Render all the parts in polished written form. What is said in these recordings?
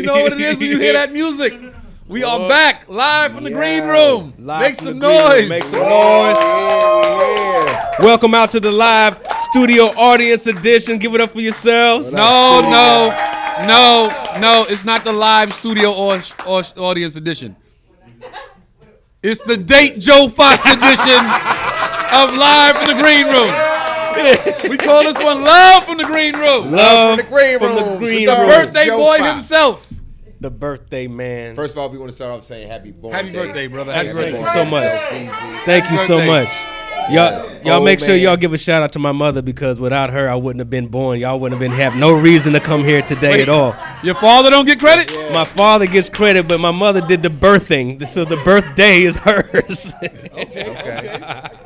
know what it is when you hear that music. We are back live from the green room. Make some noise. Make some noise. Welcome out to the live studio audience edition. Give it up for yourselves. No. It's not the live studio audience edition. It's the Date Joe Fox edition of Live from the Green Room. We call this one Love from the Green Room. Love from the green room. The birthday Joe boy Fox. himself. The birthday man. First of all, we want to start off saying happy birthday, brother. Happy birthday. Thank you so much. Thank you so much. Y'all make sure y'all give a shout out to my mother, because without her I wouldn't have been born. Y'all wouldn't have no reason to come here today at all. Your father don't get credit? Yeah. My father gets credit, but my mother did the birthing, so the birthday is hers. Okay.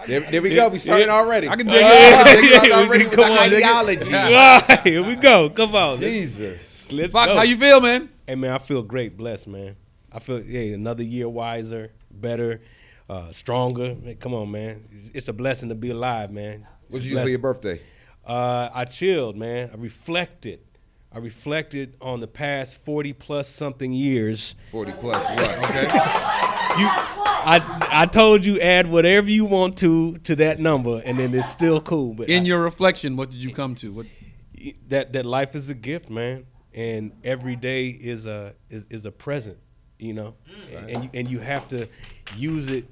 There we go. We started already. I can dig it. Already with the ideology. Right, here we go. Come on. Jesus. Let's Fox, go. how you feel, man? Hey, man, I feel great, blessed, man. I feel, another year wiser, better, stronger. Man, come on, man. It's a blessing to be alive, man. What did you do for your birthday? I chilled, man. I reflected on the past 40-plus something years. 40 plus what? Okay. I told you add whatever you want to that number, and then it's still cool. But In your reflection, what did you come to? that life is a gift, man, and every day is a present, and you have to use it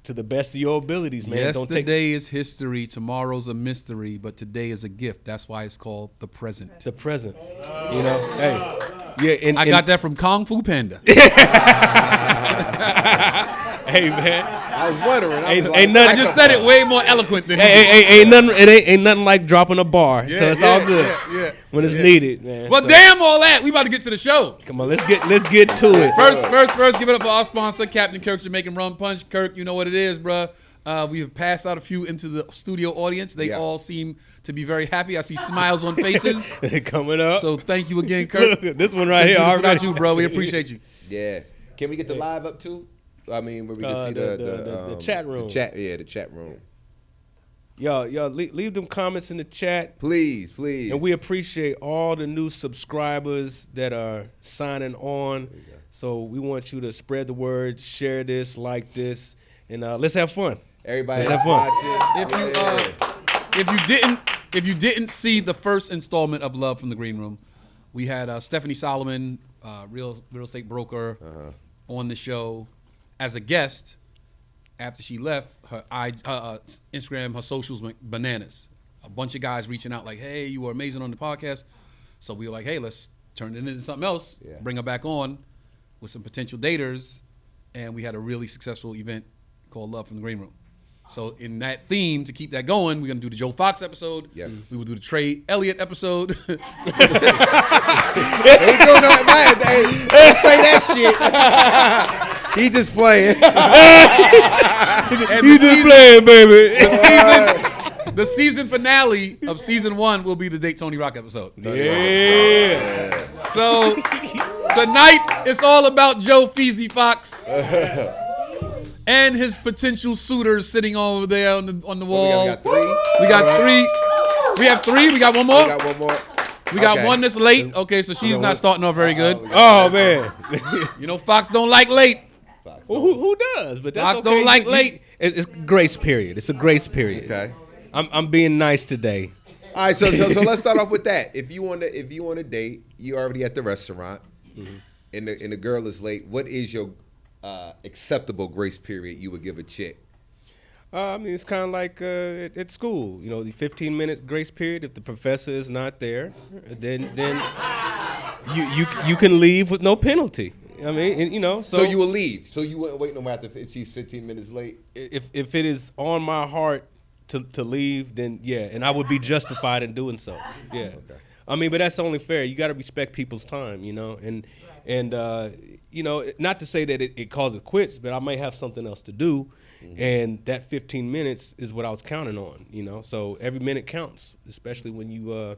to the best of your abilities, man. Yesterday is history, tomorrow's a mystery, but today is a gift. That's why it's called the present. The present, Hey, yeah, I got that from Kung Fu Panda. Hey, man. I was wondering. I just said it way more eloquent than ain't nothing like dropping a bar. So it's all good when it's needed, man. Well, damn all that. We about to get to the show. Come on, let's get to it. First, give it up for our sponsor, Captain Kirk's Jamaican Rum Punch. Kirk, you know what it is, bruh. We have passed out a few into the studio audience. They all seem to be very happy. I see smiles on faces. Coming up. So thank you again, Kirk. This one right here. Without you, bro. We appreciate you. Yeah. Can we get the live up too? I mean, where we can see the chat room. The chat room. Y'all leave them comments in the chat. Please. And we appreciate all the new subscribers that are signing on. So we want you to spread the word, share this, like this, and let's have fun. Everybody, let's have fun. If you didn't see the first installment of Love from the Green Room, we had Stephanie Solomon, real estate broker, on the show as a guest. After she left, her Instagram, her socials went bananas. A bunch of guys reaching out like, hey, you were amazing on the podcast. So we were like, hey, let's turn it into something else. Yeah. Bring her back on with some potential daters. And we had a really successful event called Love from the Green Room. So in that theme, to keep that going, we're going to do the Joe Fox episode. Yes. We will do the Trey Elliot episode. Don't say that shit. He just playing. He's just playing, baby. The season finale of season 1 will be the Date Tony Rock episode. Yeah. So tonight it's all about Joe Feezy Fox and his potential suitors sitting over there on the wall. We got three. We have 3. We got one more. We got one that's late. Okay, so she's not starting off very good. Oh man. Fox don't like late. Who does? But that's Fox okay. don't like late. It's grace period. It's a grace period. Okay. I'm being nice today. All right, so let's start off with that. If you want to date, you're already at the restaurant, and the girl is late. What is your acceptable grace period you would give a chick? I mean, it's kind of like at school. The 15-minute grace period. If the professor is not there, then you can leave with no penalty. I mean, So you will leave. So you wouldn't wait no matter if she's 15 minutes late. If it is on my heart to leave, then yeah, and I would be justified in doing so. Yeah. Okay. I mean, but that's only fair. You got to respect people's time, and not to say that it calls it quits, but I may have something else to do, and that 15 minutes is what I was counting on. So every minute counts, especially when you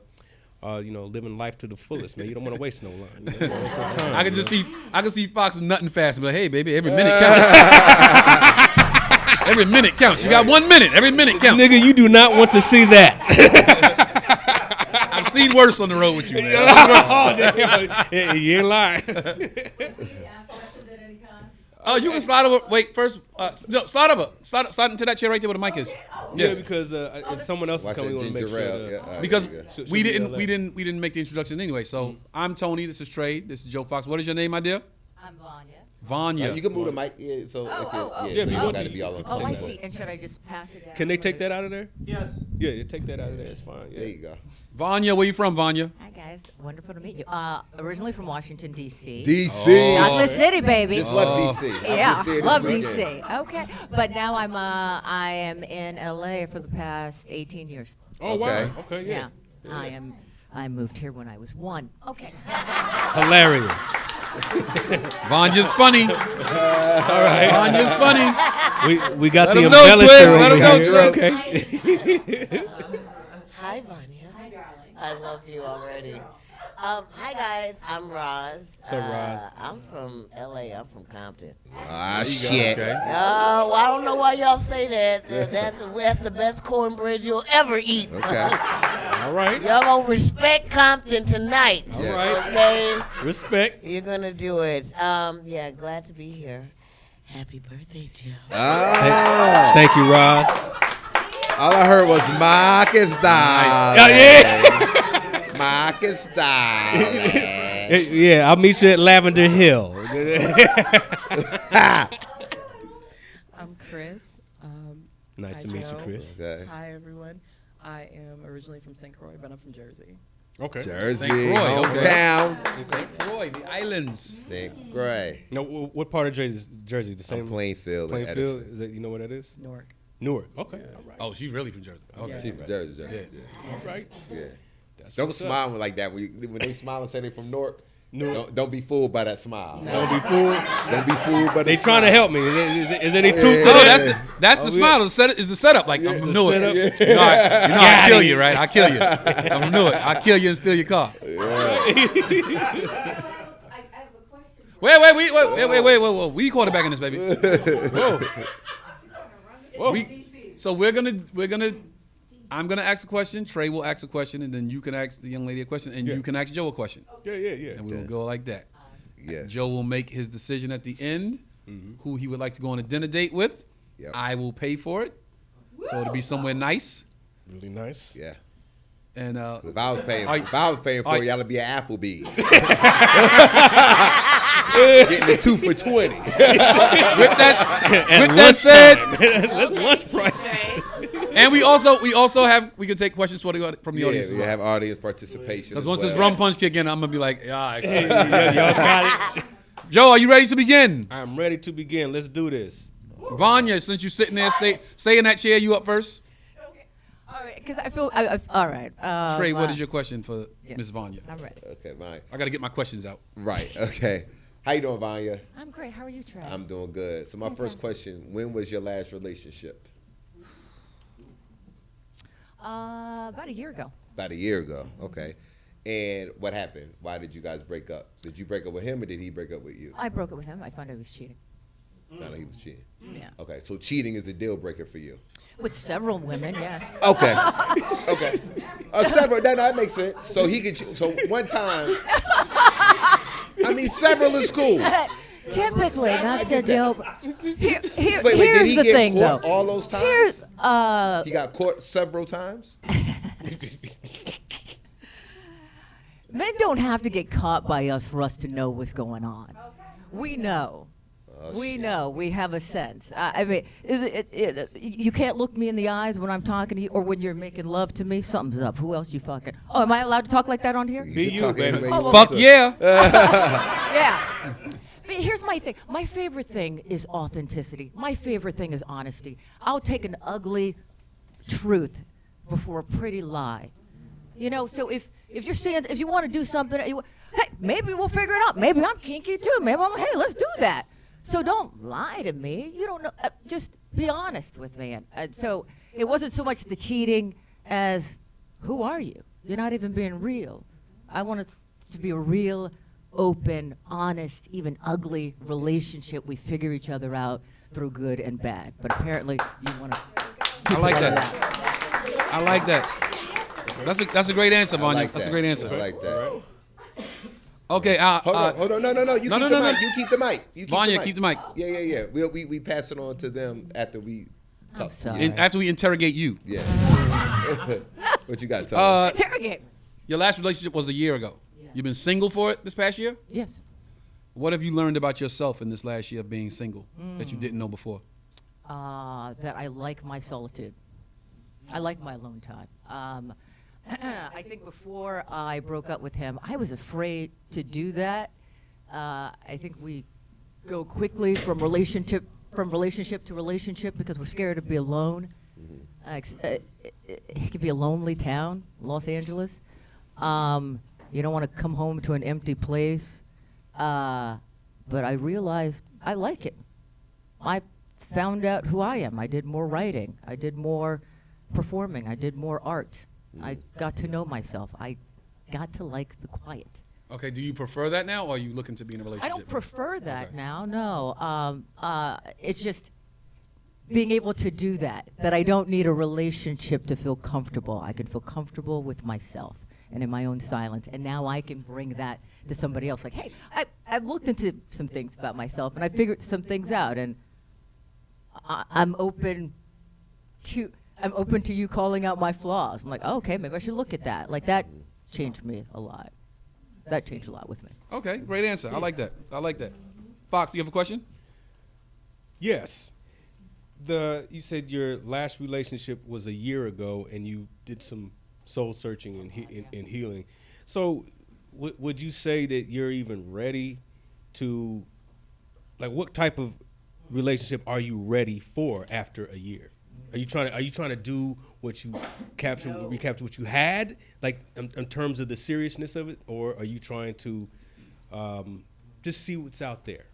living life to the fullest, man. You don't want to waste no time. I can see Fox nutting fast, but hey, baby, every minute counts. Every minute counts. You got 1 minute. Every minute counts. Nigga, you do not want to see that. seen worse on the road with you, man. Oh, damn. You ain't lying. Oh, you can slide over. Wait, first, no, slide over. Slide into that chair right there where the mic is. Yeah, because if someone else is Watch coming, we that want to make ginger sure. ale. Yeah, Because Should we be didn't LA. we didn't make the introduction anyway. So I'm Tony. This is Trey. This is Joe Fox. What is your name, my dear? I'm Vanya. Vanya. You can move the mic, so Oh, so Yeah, if you you want got to. to be all on. Oh, I take that. see. And should I just pass it down? Can they take that out of there? Yes. Yeah, you take that out of there. It's fine. There Yeah. you go. Vanya, where you from, Vanya? Hi, guys. Wonderful to meet you. Originally from Washington, D.C. DC. Chocolate City, baby. Just left DC. I Yeah, just did love this D.C. weekend. Okay. But now I am in L.A. for the past 18 years. Oh, wow. Okay. Okay, yeah. I moved here when I was 1. Okay. Hilarious. Vanya's funny. All right. Vanya's funny. We got Let the him go, embellisher Trey. Let over him go, here. Trey. Okay. Hi, Vanya. Hi, darling. I love you already. Hi, guys. I'm Roz. What's up, Roz? I'm from L.A. I'm from Compton. Ah, shit. Okay. Oh, well, I don't know why y'all say that. That's the best cornbread you'll ever eat. Okay. All right. Y'all gonna respect Compton tonight. All right. Okay? Respect. You're gonna do it. Yeah, glad to be here. Happy birthday, Joe. Ah. Thank you, Roz. All I heard was Marcus Doll. Oh, yeah. Marcus Doll. Yeah, I'll meet you at Lavender Hill. I'm Chris. Nice Hi, to meet you, Joe. Chris. Okay. Hi, everyone. I am originally from St. Croix, but I'm from Jersey. Okay. Jersey, St. Croix, okay. hometown. St. Croix, the islands. St. Croix. No, what part of Jersey? The same. Plainfield. and Plainfield. Edison. Is that, you know what that is? Newark. Newark. Okay. All right. Oh, she's really from Jersey. Okay. She from Jersey. Jersey. All right. Yeah. That's Don't what's up. smile like that when they smile and say they from Newark. Don't be fooled by that smile. Don't be fooled. Don't be fooled by the They trying to help me. Is there any truth to Oh, that? that's the smile. The set is the setup. Like I'm from Newark. setup. You know, I kill you, right? I kill you. I'm from Newark. I kill you and steal your car. Wait. We quarterbacking this, baby. So I'm gonna ask a question. Trey will ask a question, and then you can ask the young lady a question, and you can ask Joe a question, Yeah. and we will go like that. Yes. Joe will make his decision at the end, who he would like to go on a dinner date with. Yep. I will pay for it, so it'll be somewhere nice. Really nice. Yeah. And If I was paying, Are- for are- it, y'all would be at Applebee's. Getting the 2 for $20. with that said, That's lunch price. and we also have we can take questions from the audience. Yeah, we have audience participation. Because as once well. this rum punch kick in, I'm gonna be like, yeah. Y'all got it. Joe, are you ready to begin? I'm ready to begin. Let's do this. Vanya, since you're sitting there, stay in that chair. You up first? All right, because I feel. All right. Trey, what is your question for yeah. Miss Vanya? I'm ready. Okay, fine. I got to get my questions out. Right. Okay. How you doing, Vanya? I'm great. How are you, Trey? I'm doing good. So my first question: when was your last relationship? About a year ago. About a year ago. Okay. And what happened? Why did you guys break up? Did you break up with him, or did he break up with you? I broke up with him. I found out he was cheating. Found out he was cheating. Yeah. Okay. So cheating is a deal breaker for you. With several women, yes. Okay. Okay. Several. That makes sense. So he could. So one time. I mean, several is cool. Typically, that's a deal. Here's Did he the get thing, caught though. all those times? Here's He got caught several times. men don't have to get caught by us for us to know what's going on. We know. We know. We have a sense. I mean, you can't look me in the eyes when I'm talking to you or when you're making love to me. Something's up. Who else you fucking? Oh, am I allowed to talk like that on here? You Be can you, talk baby. any way you Oh, want Fuck to. yeah. Yeah. But here's my thing. My favorite thing is authenticity. My favorite thing is honesty. I'll take an ugly truth before a pretty lie. You know, so if you're saying, if you want to do something, hey, maybe we'll figure it out. Maybe I'm kinky too. Maybe hey, let's do that. So don't lie to me. You don't know. Just be honest with me. And so it wasn't so much the cheating as who are you? You're not even being real. I want it to be a real, open, honest, even ugly relationship. We figure each other out through good and bad. But apparently you want to. I like that. I like that. That's a great answer, I Vanya. like That's a that. great answer. I like that. Okay. Hold on. No. You No, keep the no. mic. You keep the mic. Vanya, keep the mic. Yeah. We pass it on to them after we talk. sorry. And after we interrogate you, Yeah. What you got, Tom? Interrogate. your last relationship was a year ago. You've been single for it this past year? Yes. What have you learned about yourself in this last year of being single that you didn't know before? That I like my solitude. I like my alone time. I think before I broke up with him, I was afraid to do that. I think we go quickly from relationship to relationship because we're scared to be alone. It could be a lonely town, Los Angeles. You don't want to come home to an empty place. But I realized I like it. I found out who I am. I did more writing. I did more performing. I did more art. I got to know myself. I got to like the quiet. Okay, do you prefer that now, or are you looking to be in a relationship? I don't prefer that Okay. now, no. It's just being able to do that I don't need a relationship to feel comfortable. I can feel comfortable with myself and in my own silence. And now I can bring that to somebody else. Like, hey, I looked into some things about myself, and I figured some things out, and I'm open to you calling out my flaws. I'm like, oh, okay, maybe I should look at that. Like, that changed me a lot. That changed a lot with me. Okay, great answer. I like that. Fox, do you have a question? Yes. You said your last relationship was a year ago, and you did some soul searching and healing. So, would you say that you're even ready to, like, what type of relationship are you ready for after a year? Are you trying to do what you recapture what you had, like in terms of the seriousness of it, or are you trying to just see what's out there?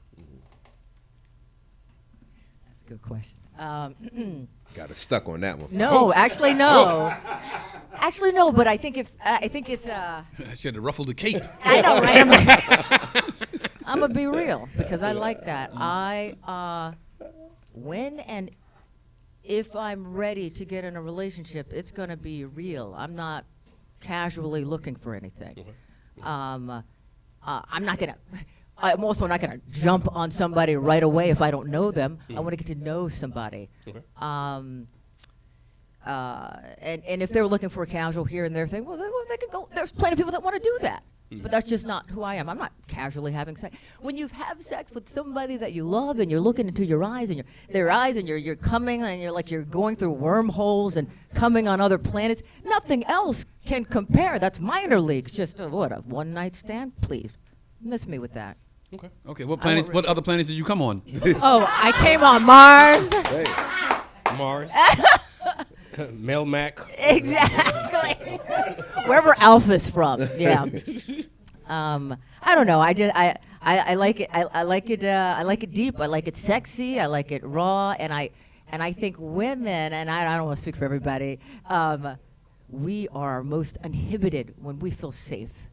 That's a good question. Got us stuck on that one. No, actually, no. Actually, no, but I think it's I should have ruffled the cape. I know, right? I'm gonna be real because I like that. When and if I'm ready to get in a relationship, it's gonna be real. I'm not casually looking for anything. I'm also not gonna jump on somebody right away if I don't know them. I want to get to know somebody. And if they're looking for a casual here and there thing, well, they can go. There's plenty of people that want to do that. But that's just not who I am. I'm not casually having sex. When you have sex with somebody that you love and you're looking into your eyes and you're coming and you're going through wormholes and coming on other planets, nothing else can compare. That's minor leagues. Just a one night stand? Please, miss me with that. Okay, what other planets did you come on? Oh, I came on Mars. Hey, Mars, Melmac. Exactly. Wherever Alpha's from. Yeah. I don't know. I like it. I like it. I like it deep. I like it sexy. I like it raw. And I think women, and I don't want to speak for everybody, we are most inhibited when we feel safe.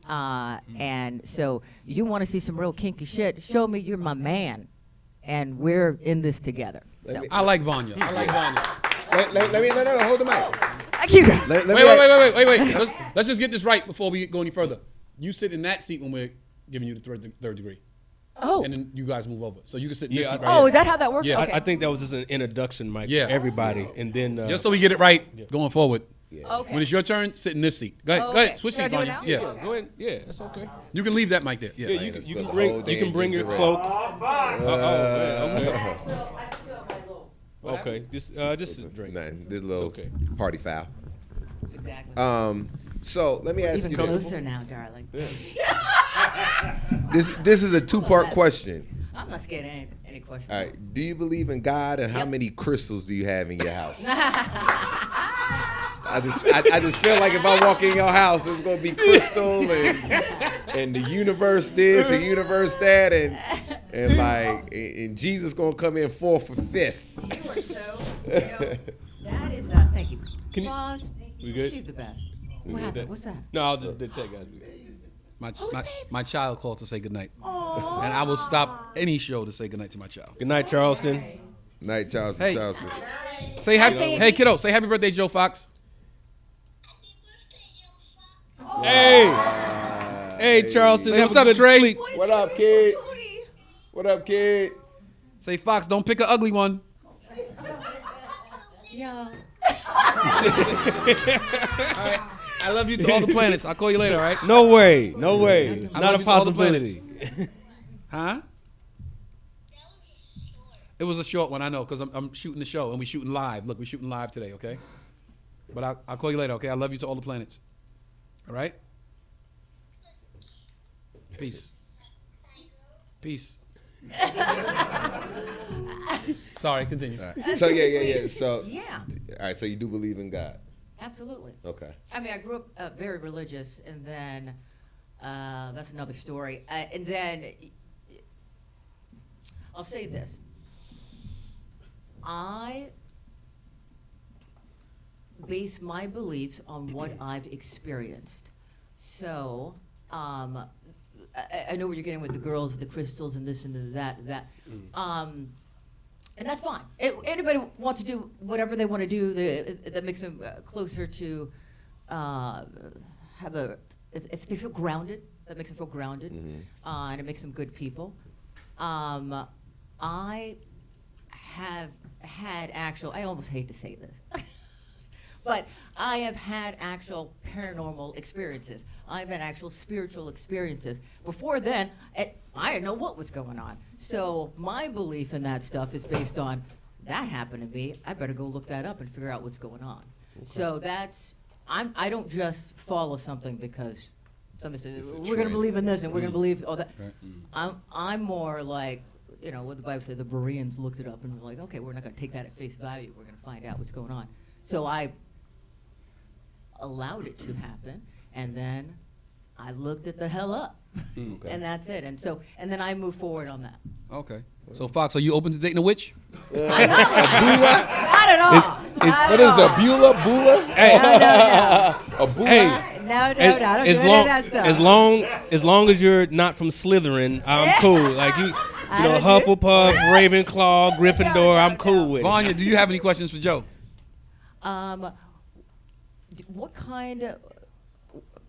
And so you want to see some real kinky shit, show me you're my man. And we're in this together. So. I like Vanya. let me hold the mic. Thank you. Wait. Let's just get this right before we go any further. You sit in that seat when we're giving you the third degree. Oh. And then you guys move over. So you can sit in this Yeah, seat right Oh, here. is that how that works? Yeah. Okay. I think that was just an introduction, Mike, Yeah. for everybody, and then Just so we get it right going forward. Okay. When it's your turn, sit in this seat. Go ahead. Oh, Go ahead. okay. Switch Should I seats, do it Vanya. now? Yeah. go ahead. Yeah, that's okay. You can leave that mic there. Yeah, Yeah. you Let's can put the bring whole damn your ginger ale. cloak. What Okay, just a drink. Nothing. This little okay. party foul. Exactly. So let me ask Even you closer now, darling. this. This is a two-part question. I'm not scared of any questions. All right. Do you believe in God, and how many crystals do you have in your house? I just feel like if I walk in your house, it's gonna be crystal and the universe this and universe that and Jesus gonna come in fourth or fifth. That is, thank you. Can you- Boss, We good? she's the best. We What good happened? with What's that? No, I'll just take guys. My child called to say goodnight. And I will stop any show to say goodnight to my child. Good night, Charleston. Night, Charleston. Hey. Charleston. Say happy, hey kiddo, say happy birthday, Joe Fox. Hey, Charleston, Say have what's a up, good Trey. sleep. What up, kid? What up, kid? Say, Fox, don't pick an ugly one. Yeah. I love you to all the planets. I'll call you later, all right? No way. Not love a you to all the possibility. Huh? It was a short one, I know, because I'm shooting the show, and we're shooting live. Look, we're shooting live today, okay? But I'll call you later, okay? I love you to all the planets. All right? Peace. Peace. Sorry, continue. All right. So yeah. So Yeah, all right. So you do believe in God? absolutely. Okay. I mean, I grew up very religious, and then that's another story. And then I'll say this: I base my beliefs on what I've experienced. So I know where you're getting with the girls, with the crystals, and this and that. And that's fine. Anybody wants to do whatever they want to do that makes them closer to if they feel grounded, that makes them feel grounded, and it makes them good people. I have had I almost hate to say this, but I have had actual paranormal experiences. I've had actual spiritual experiences. Before then, I didn't know what was going on. So my belief in that stuff is based on that happened to me. I better go look that up and figure out what's going on. Okay. So I don't just follow something because somebody said we're going to believe in this and we're going to believe all that. Right. I'm more like, you know, what the Bible said, the Bereans looked it up and were like, okay, we're not going to take that at face value. We're going to find out what's going on. So I allowed it to happen, and then I looked it the hell up, okay. And that's it. And then I moved forward on that. Okay. So, Fox, are you open to dating a witch? Not at all. What is a Beulah? Bula? Hey. A Bula? Hey. No, I don't do any of that stuff. As long as you're not from Slytherin, I'm cool. Like you know, Hufflepuff, Ravenclaw, Gryffindor, I'm cool with it. Vanya, do you have any questions for Joe? What kind of?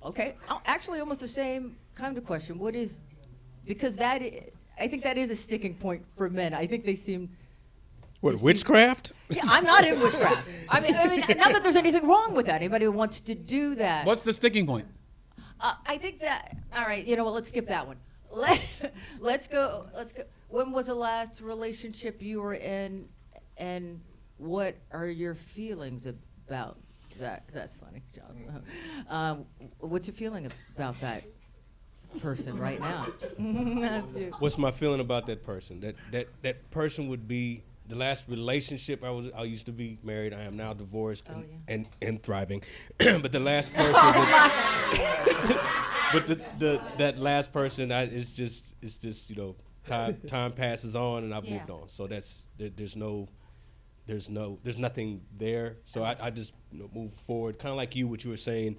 Okay, actually, almost the same kind of question. What is? Because I think that is a sticking point for men. I think they seem. What, witchcraft? Yeah, I'm not in witchcraft. I mean, not that there's anything wrong with that. Anybody who wants to do that. What's the sticking point? I think that. All right, you know what? Let's skip that one. Let's go. When was the last relationship you were in, and what are your feelings about that? That's funny, John. What's your feeling about that person right now? That's good. What's my feeling about that person? That person would be the last relationship I used to be married. I am now divorced and thriving. But the last person that last person it's just you know, time passes on and I've moved on. So there's nothing there. So I just move forward, kind of like you, what you were saying,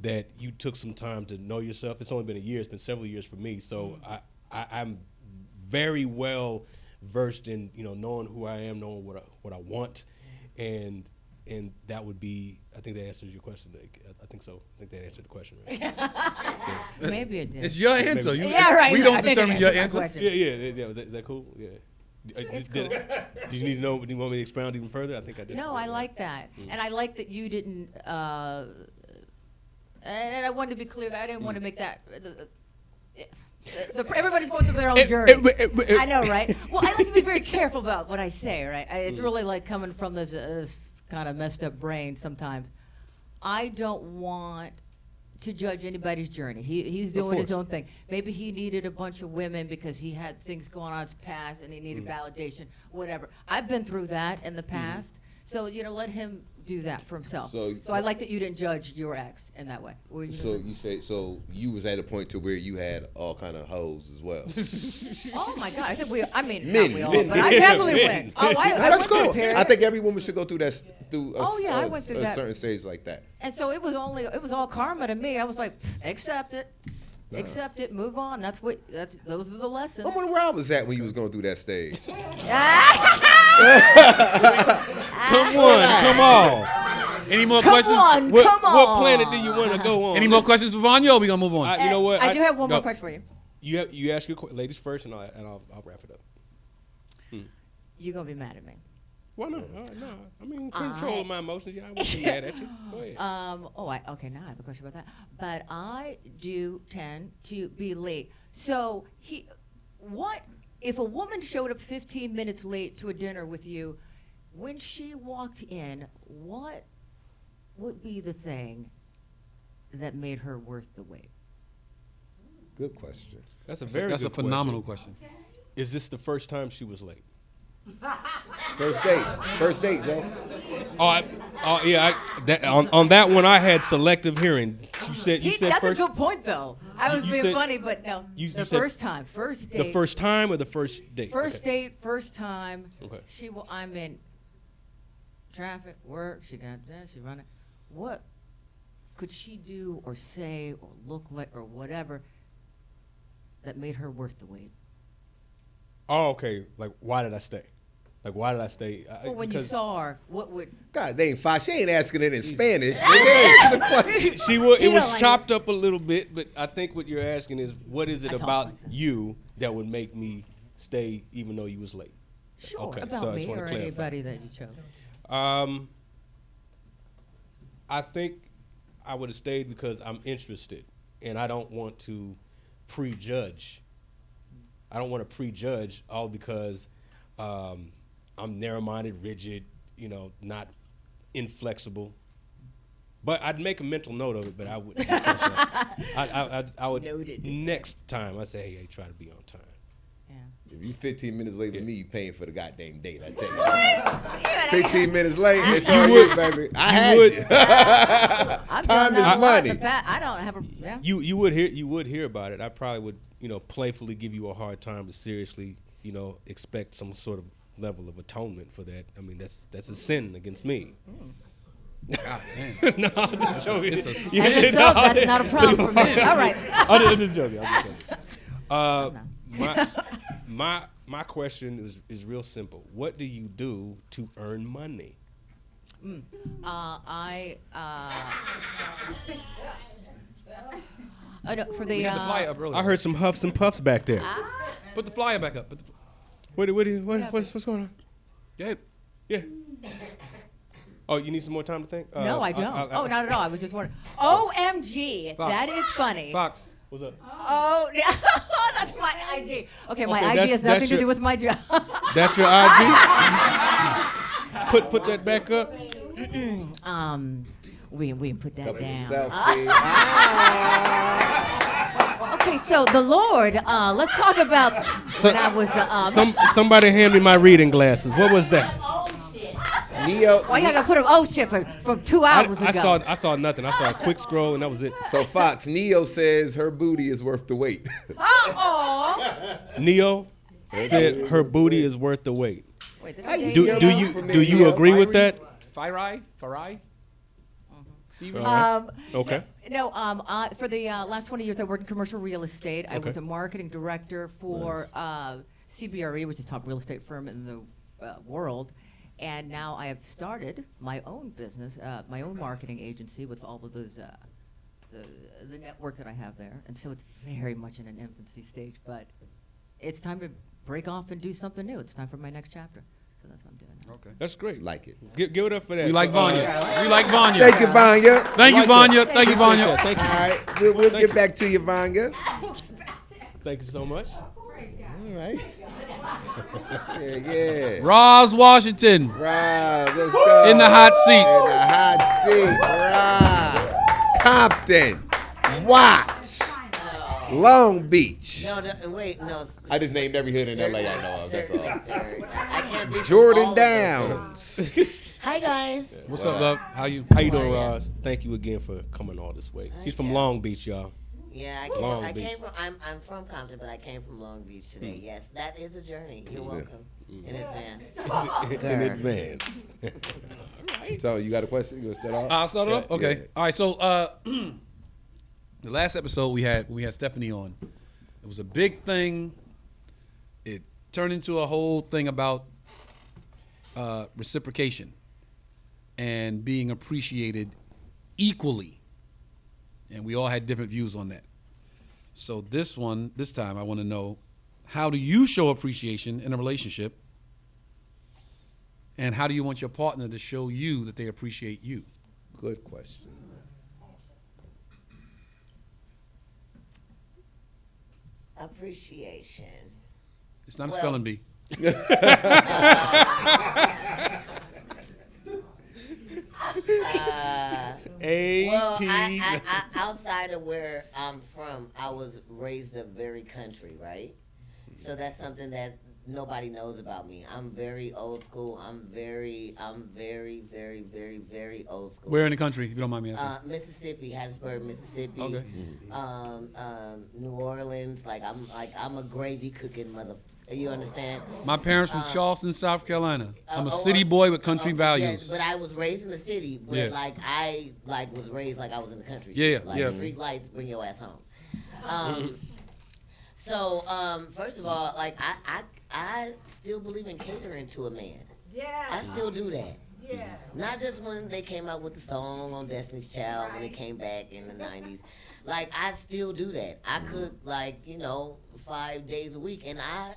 that you took some time to know yourself. It's only been a year. It's been several years for me. So I'm very well versed in, you know, knowing who I am, knowing what I want, and that would be. I think that answers your question. I think so. I think that answered the question. Right? Yeah. Maybe it did. It's your answer. Right. We don't I think determine your answered my answer. question. Yeah. Is that cool? Yeah. It's cool. Do you need to know? Do you want me to expound even further? I think I did. No, I like that, and I like that you didn't. And I wanted to be clear that I didn't want to make that. Everybody's going through their own journey. I know, right? Well, I like to be very careful about what I say, right? It's really like coming from this kind of messed up brain sometimes. I don't want to judge anybody's journey. He's doing his own thing. Maybe he needed a bunch of women because he had things going on in his past and he needed validation, whatever. I've been through that in the past. So, you know, let him do that for himself. So I like that you didn't judge your ex in that way. You was at a point to where you had all kind of hoes as well. Oh my God! Not we all, but I definitely went. Oh, that's cool. I think every woman should go through that. I went through that. Certain stage like that. And so it was all karma to me. I was like, accept it. Accept it, move on. Those are the lessons. I wonder where I was at when you was going through that stage. Come on. Any more Come questions? on, What, come on. what planet do you want to go on? Any more questions for Vanya? Or we gonna move on? You know what? I do have one more Go. question for you. You ask your ladies first, and I'll wrap it up. You're going to be mad at me. Why not? No, I mean, control my emotions. Yeah, I won't be mad at you. Go ahead. Okay, now I have a question about that. But I do tend to be late. So what if a woman showed up 15 minutes late to a dinner with you? When she walked in, what would be the thing that made her worth the wait? Good question. That's a very That's a good phenomenal question. Is this the first time she was late? First date. First date, bro. On that one, I had selective hearing. You said That's first. a good point, though. I was You being said- funny, but no. you The said- first time, first date. The first time or the first date? First Okay. date, first time. Okay. I'm in traffic, work. She got that. She running. What could she do or say or look like or whatever that made her worth the wait? Oh, okay. Like, why did I stay? Like, why did I stay? Well, when you saw her, what would? God dang, Fox, she ain't asking it in Spanish. Answer the question. She would. It You was don't like chopped up a little bit, but I think what you're asking is, what is it I talk about like that. you that would make me stay even though you was late? Sure, Okay, about so I just me wanna or clarify. anybody that you chose. I think I would have stayed because I'm interested, and I don't want to prejudge. I don't want to prejudge all because I'm narrow-minded, rigid, not inflexible. But I'd make a mental note of it, but I wouldn't. I would. Noted. Next time, I say, hey, try to be on time. Yeah. If you 15 minutes late with me, you paying for the goddamn date, I tell you. 15 minutes late, it's on you, baby. I had would- you. I've Time done that is a lot money. in the past. I don't have a. Yeah. You would hear about it. I probably would, playfully give you a hard time, but seriously, expect some sort of level of atonement for that. I mean, that's a sin against me. God damn. No, I'm just joking. It's a As a sub, that's not a problem for me. All right. I'm just joking. My question is real simple. What do you do to earn money? No, for the We had the flyer up earlier. I heard some huffs and puffs back there. Put the flyer back up. What's going on? Go ahead. Yeah. Oh, you need some more time to think? No, I don't. Oh, not at all. I was just wondering. OMG, Fox. that is funny. Fox. What's up? Oh, that's my IG. Okay, my Okay, IG that's- has nothing that's to your- do with my job. That's your IG? Put that back up. We put that Couple down. selfie. Okay, so the Lord. Let's talk about when I was. Somebody hand me my reading glasses. What was that? Neo. Why you gotta put him? Oh shit! From 2 hours ago. I saw nothing. I saw a quick scroll and that was it. So Fox, Neo says her booty is worth the wait. Oh. Neo said her booty is worth the wait. Wait, did How I you date Do feel you? about from you Neo? agree with that? Farai? Phoebe? Okay. No, for the last 20 years, I worked in commercial real estate. I was Okay. a marketing director for CBRE, which is the top real estate firm in the world. And now I have started my own business, my own marketing agency with all of those, the network that I have there. And so it's very much in an infancy stage, but it's time to break off and do something new. It's time for my next chapter. So that's what I'm doing now. Okay. That's great. Like it. Give it up for that. We like Vanya. We like Vanya. Thank you, Vanya. Thank you, like Vanya. that. Thank you, Vanya. Thank you. All right, we'll get back to you, Vanya. Thank you so much. All right. Yeah. Roz Washington Right, let's go. in the hot seat. In the hot seat. Right. Compton. Watts. Long Beach. No, wait, no. I just named every hood in LA I know of. That's all. I can't be from all Jordan of them. Downs. Hi, guys. What's up, love? How you? How you doing, Roz? Thank you again for coming all this way. She's from Long Beach, y'all. Yeah, Long I Beach. came from. I'm from Compton, but I came from Long Beach today. Yes, that is a journey. You're welcome in advance. In advance. So you got a question? You want to start off? I'll start it off. Yeah, Okay. yeah. All right. So the last episode we had Stephanie on. It was a big thing. It turned into a whole thing about reciprocation, and being appreciated equally. And we all had different views on that. So this time I want to know, how do you show appreciation in a relationship? And how do you want your partner to show you that they appreciate you? Good question. Appreciation. It's not a spelling bee. Well, I outside of where I'm from, I was raised up very country, right? So that's something that nobody knows about me. I'm very old school. I'm very, very, very, very old school. Where in the country, if you don't mind me asking? Mississippi, Hattiesburg, Mississippi. Okay. New Orleans. I'm a gravy cooking mother. You understand? My parents from Charleston, South Carolina. I'm a city boy with country values. Yes, but I was raised in the city, but Yeah. I was raised like I was in the country. Yeah, Like yeah. street lights, bring your ass home. So first of all, like I still believe in catering to a man. Yeah. I still do that. Yeah. Not just when they came out with the song on Destiny's Child when it came back in the 90s. Like, I still do that. I cook, 5 days a week, and I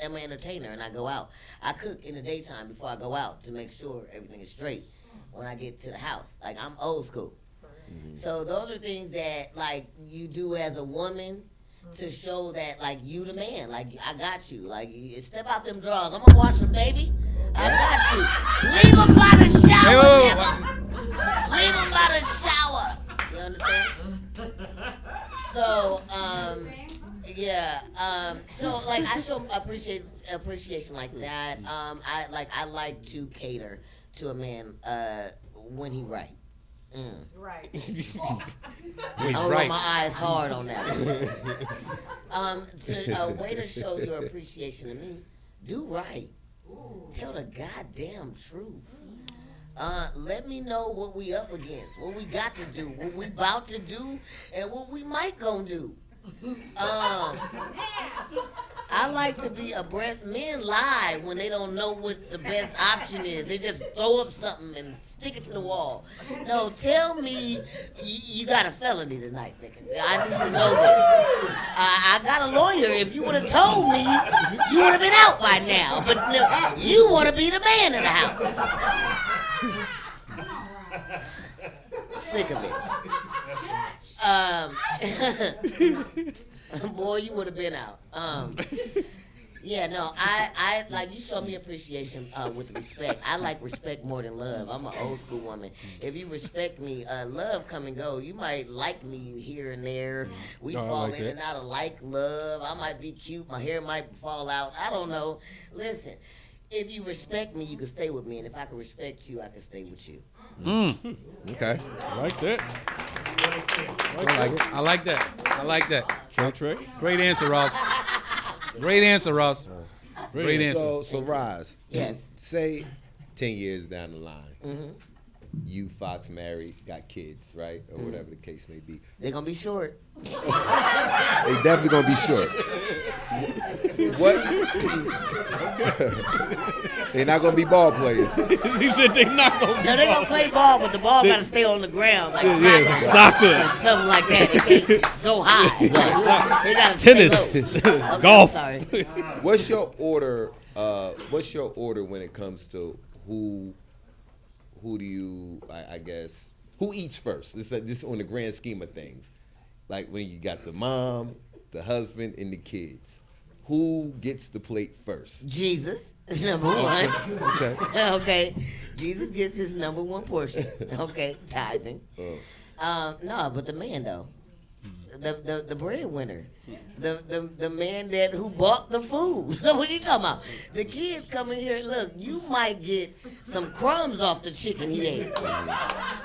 am an entertainer, and I go out. I cook in the daytime before I go out to make sure everything is straight when I get to the house. Like, I'm old school. So those are things that, you do as a woman to show that, you the man. Like, I got you. Like, you step out them drawers. I'm going to wash them, baby. I got you. Leave them by the shower, nigga. Leave them by the shower. You understand? So, so I show appreciation like that. I like to cater to a man when he right. Right. He's I roll right. my eyes hard on that. A way to show your appreciation to me, do right. Tell the goddamn truth. Let me know what we up against, what we got to do, what we about to do, and what we might gonna do. I like to be abreast. Men lie when they don't know what the best option is. They just throw up something and stick it to the wall. No, tell me you got a felony tonight, nigga. I need to know this. I got a lawyer. If you would have told me, you would have been out by now. But no, you want to be the man in the house. Sick of it. Boy, you would have been out. I like you show me appreciation with respect. I like respect more than love. I'm an old school woman. If you respect me, love come and go. You might like me here and there. We fall in and out of love. I might be cute. My hair might fall out. I don't know. Listen, if you respect me, you can stay with me. And if I can respect you, I can stay with you. Okay. I like that. I like that. I like that. Trey. Great answer, Ross. Great answer, Ross. Great answer. So Roz, Yes. say 10 years down the line, you, Fox, married, got kids, right? Or whatever the case may be. They're going to be short. They definitely gonna be short. What? They're not gonna be ball players. He said they're not going to be No, they're going to play ball, but the ball got to stay on the ground. Like soccer. or something like that. It can't go high. Like, they gotta Tennis. stay low. Okay, Golf. Sorry. What's your order? What's your order when it comes to who do you? I guess who eats first? This on the grand scheme of things. Like when you got the mom, the husband, and the kids. Who gets the plate first? Jesus, number one. Okay. Okay. Jesus gets his number one portion. Okay, tithing. No, but the man though. The breadwinner. The man who bought the food. What you talking about? The kids come in here, look, you might get some crumbs off the chicken he ate.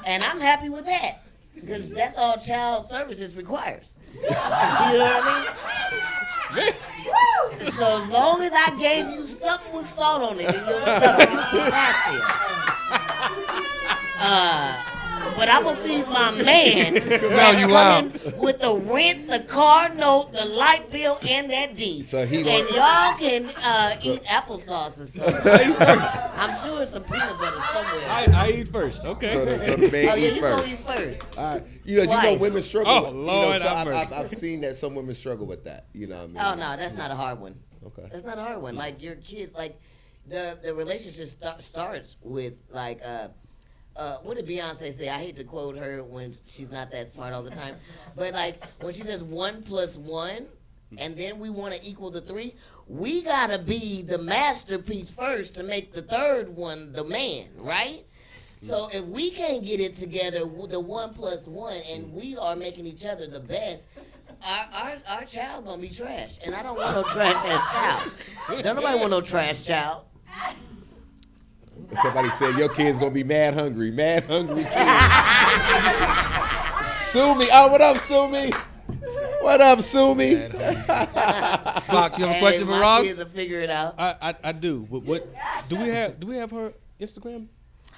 And I'm happy with that. Because that's all child services requires. You know what I mean? So as long as I gave you something with salt on it, and your stomach is happy. but I'm gonna feed my man. That's you coming with the rent, the car note, the light bill, and that D. So he and gonna- y'all can eat applesauce or something. I'm sure it's some peanut butter somewhere. I eat first. Okay. So the man Oh yeah, eat you first. gonna eat first. All right. You know, Twice. women struggle. Oh, with, Lord, so have mercy. I've seen that some women struggle with that. You know what I mean? Oh no, that's not a hard one. Okay. That's not a hard one. Like your kids, like the relationship starts with like what did Beyonce say? I hate to quote her when she's not that smart all the time, but like when she says 1 + 1, and then we want to equal the 3, we gotta be the masterpiece first to make the third one the man, right? So if we can't get it together, the 1 + 1, and we are making each other the best, our child gonna be trash, and I don't want no trash ass child. Don't nobody want no trash child. Somebody said your kid's gonna be mad hungry kids. Sue me. Oh, what up, Sue me? What up, Sue me? Fox, you have a question for my Ross? kids will figure it out. I do. But what do we have her Instagram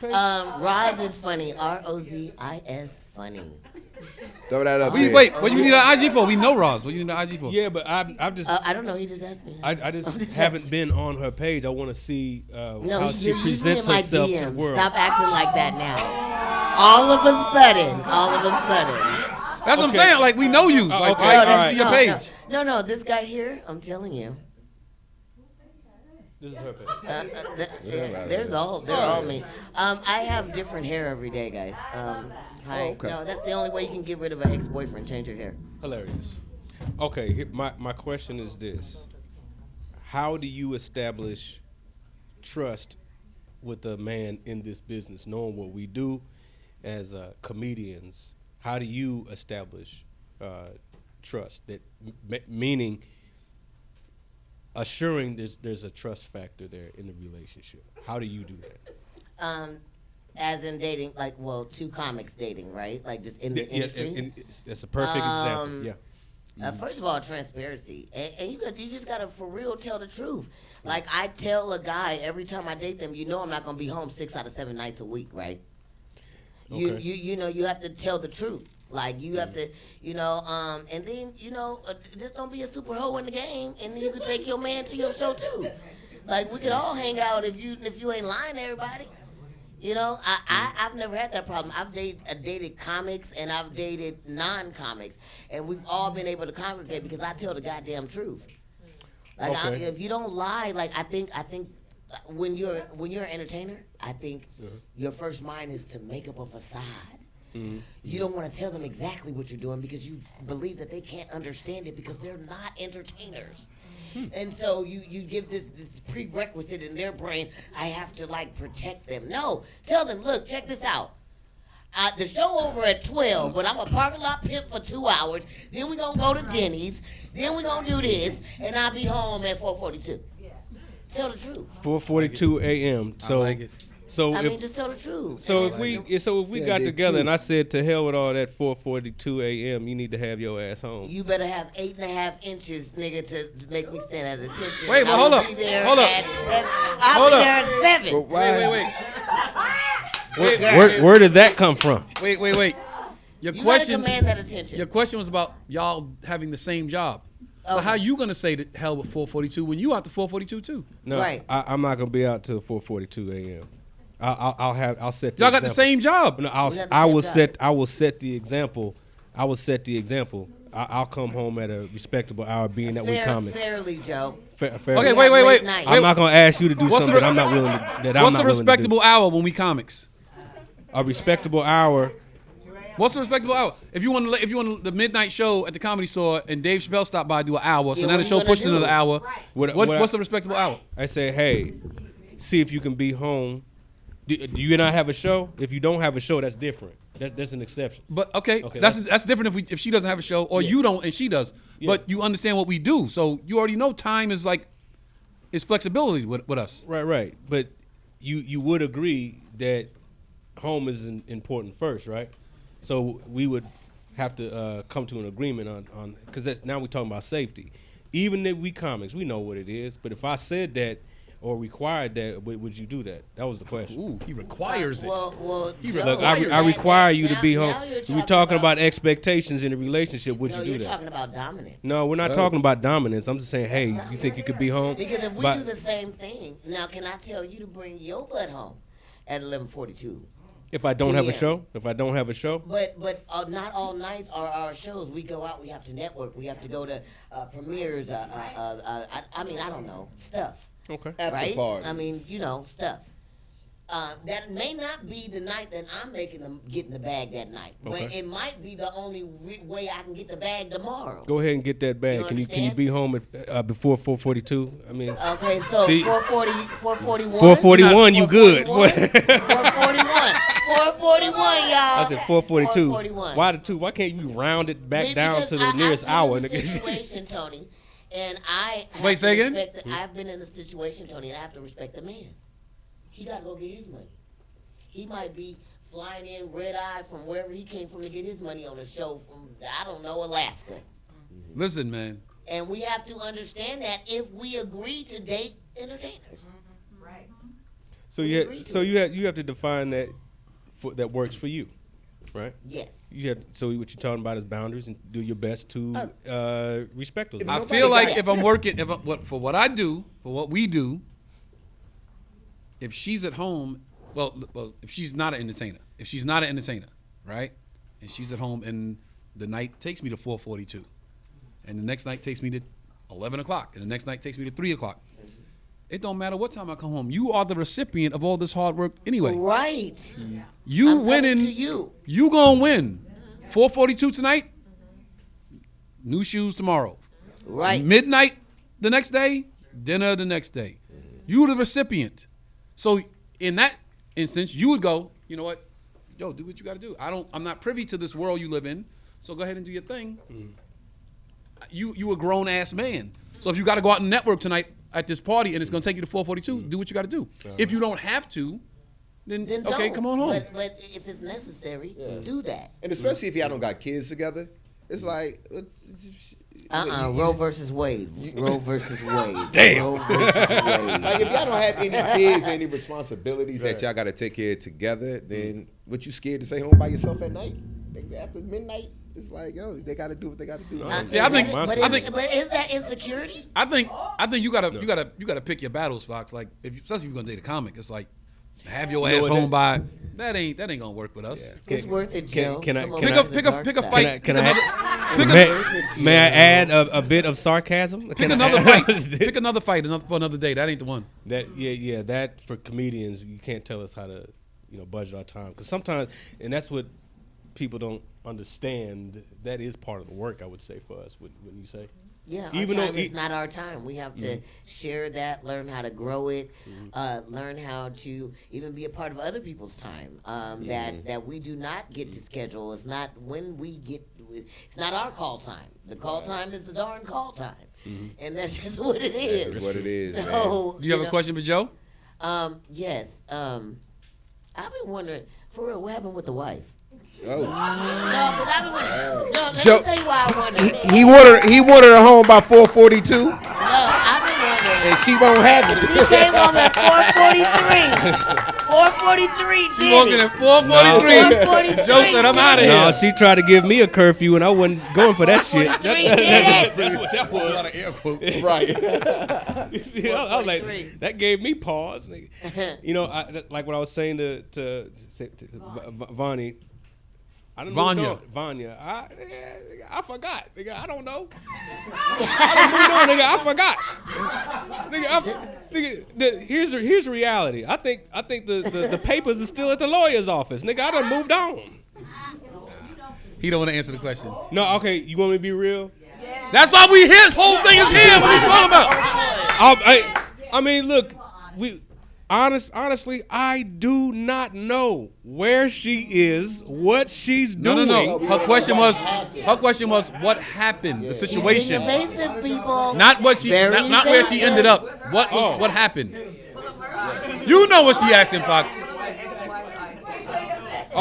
page? Roz is funny. ROZIS funny. Throw that up. Wait, there. wait, what do you need an IG for? We know Ross. What do you need an IG for? Yeah, but I've just I don't know. He just asked me. I just haven't been on her page. I want to see No, how she you're usually presents in my herself to the DMs. world. Stop acting like that now. All of a sudden. That's what I'm Okay. saying. Like, we know you. Like, okay, I all didn't right. see your page. No, this guy here, I'm telling you. This is her page. They're all me. I have different hair every day, guys. Hi. okay. No, that's the only way you can get rid of an ex-boyfriend. Change your hair. Hilarious. Okay, my question is this: how do you establish trust with a man in this business, knowing what we do as comedians? How do you establish trust? That meaning assuring there's a trust factor there in the relationship. How do you do that? As in dating, like, well, two comics dating, right? Like, just in the industry. It's a perfect example. Yeah. First of all, transparency, and you just gotta for real tell the truth. Like, I tell a guy every time I date them, you know, I'm not gonna be home 6 out of 7 nights a week, right? Okay. You know, you have to tell the truth. Like, you have to, you know, and then, you know, just don't be a super hoe in the game, and then you can take your man to your show too. Like, we could all hang out if you ain't lying to everybody. You know, I've never had that problem. I've dated comics and I've dated non-comics, and we've all been able to congregate because I tell the goddamn truth. Like, Okay. if you don't lie, like I think when you're an entertainer, I think your first mind is to make up a facade. You don't want to tell them exactly what you're doing because you believe that they can't understand it because they're not entertainers. And so you give this prerequisite in their brain, I have to, like, protect them. No, tell them, look, check this out. The show over at 12, but I'm a parking lot pimp for 2 hours. Then we're going to go to Denny's. Then we're going to do this. And I'll be home at 4:42. Tell the truth. 4:42 a.m. So, I like it. so I if mean, just tell the truth. so And if we got the together truth. and I said to hell with all that 4:42 a.m. you need to have your ass home. you better have 8.5 inches, nigga, to make me stand at attention. Wait, but I hold will up. be there Hold up. at 7. I'll Hold be up. there at 7. But why? Where did that come from? Wait. Your You question. gotta command that attention. Your question was about y'all having the same job. So Okay. how you gonna say that hell with 4:42 when you out to 4:42 too? No, Right. I'm not gonna be out till 4:42 a.m. I'll set. The Y'all got the example. same job. No, We got the I same will job. set the example. I will set the example. I'll come home at a respectable hour, being that we common. Fairly, Joe. Fair. Okay, We have wait. late night. I'm not gonna ask you to do What's something the- that I'm not willing to. That I'm What's not a willing to do. respectable hour when we comics? A respectable hour. What's a respectable hour? If you want the midnight show at the Comedy Store and Dave Chappelle stopped by do an hour, so Yeah, now what the you show gonna pushed do? another hour. What's I- a respectable hour? I say, hey, see if you can be home. Do you not have a show? If you don't have a show, that's different. That's an exception. But okay, Okay, that's different if she doesn't have a show or you don't and she does. Yeah. But you understand what we do, so you already know time is flexibility with us. Right. But you would agree that home is important first, right? So we would have to come to an agreement on because now we're talking about safety. Even if we comics, we know what it is. But if I said that or required that, would you do that? That was the question. Ooh, he requires it. Well, Look, I require you to be home. Now you're We're talking about expectations in a relationship. Would you do you're that? talking about dominant. No, we're not talking about dominance. I'm just saying, hey, you think you could be home? Because if we But- do the same thing, now can I tell you to bring your butt home at 11:42? If I don't have a Yeah. show? If I don't have a show? But not all nights are our shows. We go out. We have to network. We have to go to premieres. I mean, I don't know, stuff. Okay. After Right? parties. I mean, stuff. That may not be the night that I'm getting the bag that night, but Okay. it might be the only way I can get the bag tomorrow. Go ahead and get that bag. You Can you understand? be home at, before 4:42? I mean, Okay, so See- 441. 441, you good. 441, 441, y'all. I said 4:42. 441. Why the 2? Why can't you round it back down Because to the nearest I've hour? been in a situation, Tony, and I have Wait, to say again? respect I've been in a situation, Tony, and I have to respect the man. He got to go get his money. He might be flying in red-eyed from wherever he came from to get his money on a show from, I don't know, Alaska. Listen, man. And we have to understand that if we agree to date entertainers. So you have to define that that works for you, right? Yes. So what you're talking about is boundaries and do your best to respect those. If I boundaries. feel like got- if I'm working, for what I do, for what we do, if she's at home, well, if she's not an entertainer, right, and she's at home, and the night takes me to 4:42, and the next night takes me to 11 o'clock, and the next night takes me to 3 o'clock. It don't matter what time I come home. You are the recipient of all this hard work anyway. Right. You I'm coming winning. to you. You gonna win. 4:42 tonight. New shoes tomorrow. Right. Midnight the next day. Dinner the next day. You the recipient. So in that instance, you would go, you know what? Yo, do what you got to do. I'm not privy to this world you live in. So go ahead and do your thing. You a grown ass man. So if you got to go out and network tonight at this party and it's gonna take you to 4:42, do what you got to do. If you don't have to, then okay, don't. come on home. But if it's necessary, do that. And especially if y'all don't got kids together, it's like. Roe versus Wade. Roe versus Wade. Damn. Roe versus Wade. Like if y'all don't have any kids or any responsibilities that y'all got to take care of together, then what you scared to stay home by yourself at night? After midnight, it's like, yo, they got to do what they got to do. Yeah, I think- But I think- is that insecurity? I think you gotta pick your battles, Fox. Like especially if you're gonna date a comic, it's like have your ass what home by that ain't gonna work with us. It's worth it, Joe. can I- Come on, can Pick I- to the a pick a dark pick a side. fight. Can I pick may I add a bit of sarcasm? pick another fight. Pick another fight for another day. That ain't the one. That for comedians, you can't tell us how to, budget our time because sometimes, and that's what people don't understand. That is part of the work, I would say, for us. Wouldn't you say? Yeah, Even our though time is not our time. We have to share that, learn how to grow it, learn how to even be a part of other people's time that we do not get to schedule. It's not when we get. It's not our call time. The call time is the darn call time, and that's just what it is. That's what it is, man. So, Do you have a question for Joe? Yes. I've been wondering, for real, what happened with the wife? Oh. No, because I've been wondering. No, let Joe- me tell you why I wonder. He wanted her home by 4:42, No, I've been wondering. and she won't have it. She came home at 4:43. 4:43. She walking at 4:43. 4:43. Joe said, "I'm out of here." No, she tried to give me a curfew, and I wasn't going for that shit. 4:43 did it. That's what that was. A lot of air quotes. Right. See, I was like, 4:43. that gave me pause. Like what I was saying to Vani. I don't know. Vanya. I forgot. Nigga, I don't know. I forgot. Nigga, here's the reality. I think the papers are still at the lawyer's office. Nigga, I done moved on. He don't want to answer the question. No, okay, you want me to be real? That's why we here. His whole thing is here. What are you talking about? I mean, look, honestly, I do not know where she is, what she's doing. No. Her question was what happened, the situation, Evasive people. not what she, Very not where she ended up. What happened? You know what she asking, Fox.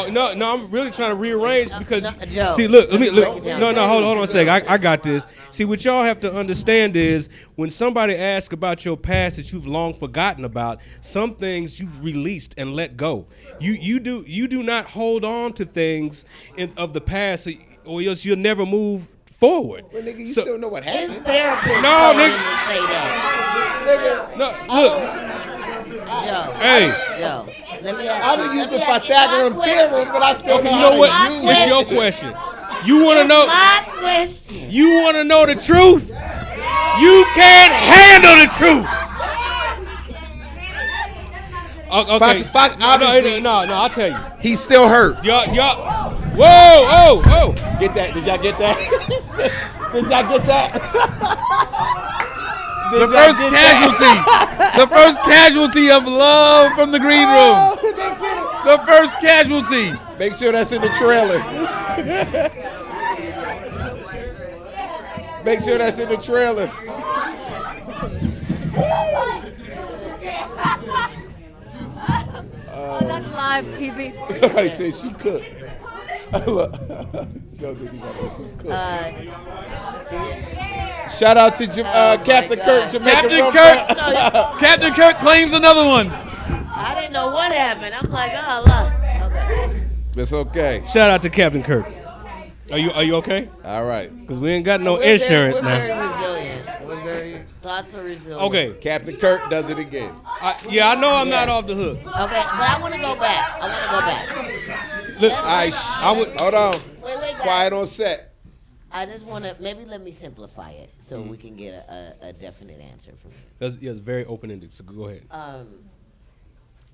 Oh, no, I'm really trying to rearrange because Joe, see, look, let me break look. it down. No, hold on a second. I got this. See, what y'all have to understand is when somebody asks about your past that you've long forgotten about, some things you've released and let go. You do not hold on to things of the past, or else you'll never move forward. Well, nigga, you still know what His happened. therapist No, told him nigga. to say that. No, look, Joe, hey. Joe, let me ask I you. don't use let the me ask you Pythagorean my question. theorem, but I still Okay, know you how know what? to use It's it. your question. You want to know? My question. You want to know the truth? You can't handle the truth. Okay. Obviously, No, I'll tell you. he's still hurt. Y'all. Whoa. Get that? Did y'all get that? Did y'all get that? Did The y'all first get that? casualty. The first casualty of love from the green room. The first casualty. Make sure that's in the trailer. Make sure that's in the trailer. Oh, that's live TV. Somebody said she cooked. Look. Joe think he got that she cooked. Shout out to Captain Kirk, Jamaican Captain rum Kirk. fan. Captain Kirk claims another one. I didn't know what happened. I'm like, oh, look. Okay. It's okay. Shout out to Captain Kirk. Are you okay? All right. Because we ain't got no We're insurance we're now. very resilient. We're very, thoughts are resilient. Okay. Captain Kirk does it again. I know I'm not off the hook. Okay, but I want to go back. Look, All right. Hold on. Wait, guys. Quiet on set. I just want to, maybe let me simplify it so we can get a definite answer from you. it's very open-ended, so go ahead.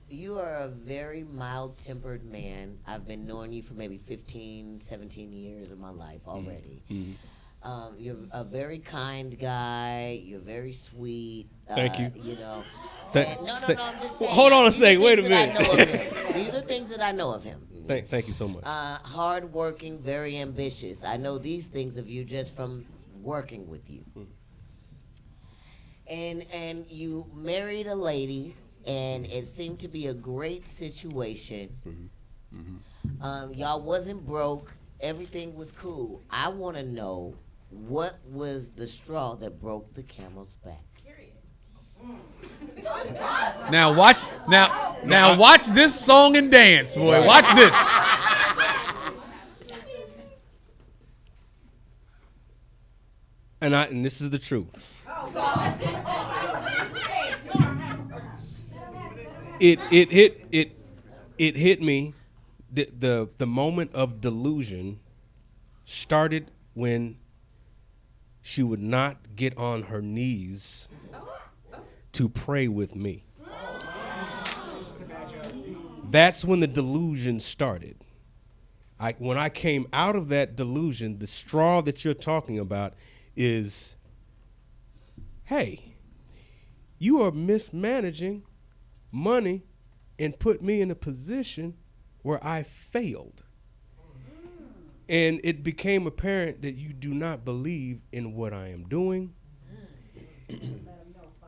You are a very mild-tempered man. I've been knowing you for maybe 15, 17 years of my life already. You're a very kind guy. You're very sweet. Thank you. You know. Th- And no, I'm just Well, saying. hold on a these are second. Wait a things that I minute. know of him. These are things that I know of him. Thank you so much. Hardworking, very ambitious. I know these things of you just from working with you. And you married a lady, and it seemed to be a great situation. Y'all wasn't broke. Everything was cool. I want to know what was the straw that broke the camel's back. Now watch. Now watch this song and dance, boy. Watch this. And this is the truth. It hit me. The moment of delusion started when she would not get on her knees to pray with me. That's when the delusion started. When I came out of that delusion, the straw that you're talking about is, hey, you are mismanaging money and put me in a position where I failed. And it became apparent that you do not believe in what I am doing.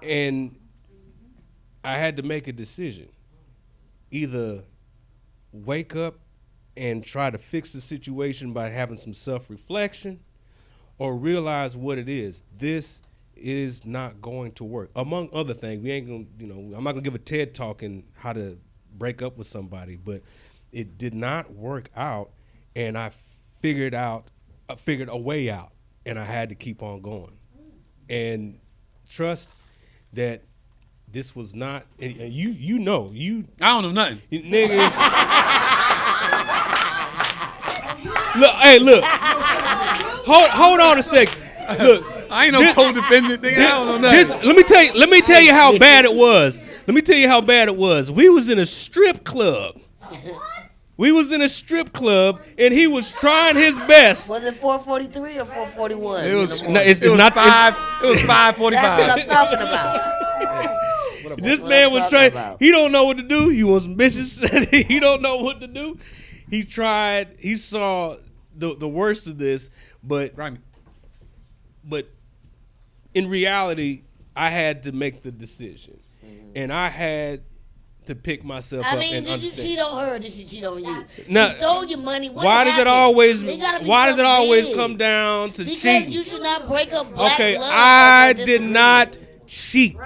And I had to make a decision. Either wake up and try to fix the situation by having some self-reflection, or realize what it is. This is not going to work. Among other things, we ain't gonna, I'm not gonna give a TED talk in how to break up with somebody, but it did not work out, and I figured a way out, and I had to keep on going, and trust that this was not. And you know. I don't know nothing. Nigga. Look. Hold on a second. Look, I ain't no codependent nigga. I don't know nothing. Let me tell you how bad it was. We was in a strip club. We was in a strip club, and he was trying his best. Was it 4:43 or 4:41? It was. No, it's It was not. 5. It was That's what 5:45. I'm talking about. This what man I'm was talking trying. about. He don't know what to do. You want some bitches? He don't know what to do. He tried. He saw the worst of this, but in reality, I had to make the decision, and I had to pick myself I up mean, and did you understand. cheat on her or did she cheat on you? No. She stole your money. What Why does it happened? always? It gotta be Why does it something always big. come down to Because cheating? you should not break up black Okay, love I over did not disagreement.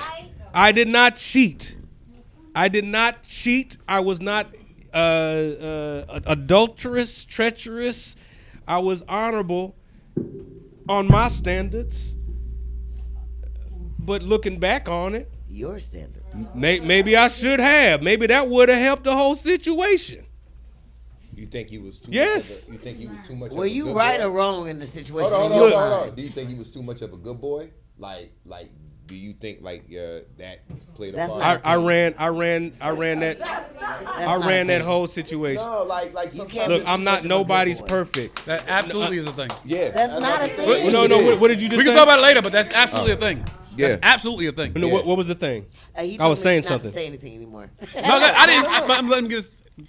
cheat. I did not cheat. I did not cheat. I was not adulterous, treacherous. I was honorable on my standards. But looking back on it, Your standards. maybe I should have. Maybe that would have helped the whole situation. You think you was too Yes. much of a, you think you was too much Were of a you good right boy? or wrong in the situation? Hold in your on. mind? Do you think he was too much of a good boy? Like, do you think that played a That's part? not- I ran that whole situation. No, like can't sometimes. Look, be I'm too not much of a good nobody's boy. perfect. That absolutely is a thing. Yeah, That's not a thing. Well, No, what did you just We say? can talk about it later, but that's absolutely a thing. Yeah. That's absolutely a thing. No, Yeah. what was the thing? He I told was me saying not something. to say anything anymore. No, I didn't. I'm letting him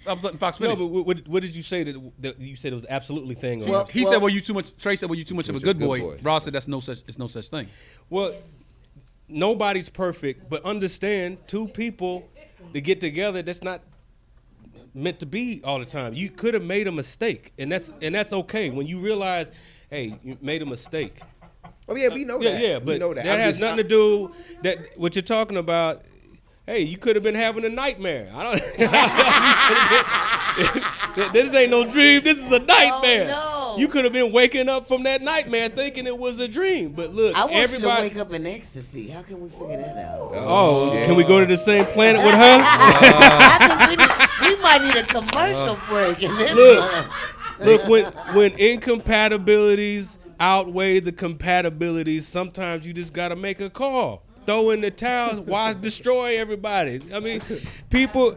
I was letting Fox No, finish. but what did you say that you said it was absolutely thing? Well- He said, "Well, you too much." Trey said, "Well, you too much of a good boy." Ross said, "It's no such thing." Well, nobody's perfect, but understand two people to get together, that's not meant to be all the time. You could have made a mistake, and that's okay. When you realize, hey, you made a mistake. Oh yeah, we know that. Yeah, but we know that. that has nothing to do that what you're talking about. Hey, you could have been having a nightmare. This ain't no dream. This is a nightmare. Oh, no. You could have been waking up from that nightmare thinking it was a dream. But look, I want everybody. you to wake up in ecstasy. How can we figure that out? Oh, yeah. can we go to the same planet with her? I think we might need a commercial break in this one. Look, when incompatibilities outweigh the compatibilities, sometimes you just gotta make a call. Throw in the towel. Why destroy everybody? I mean, people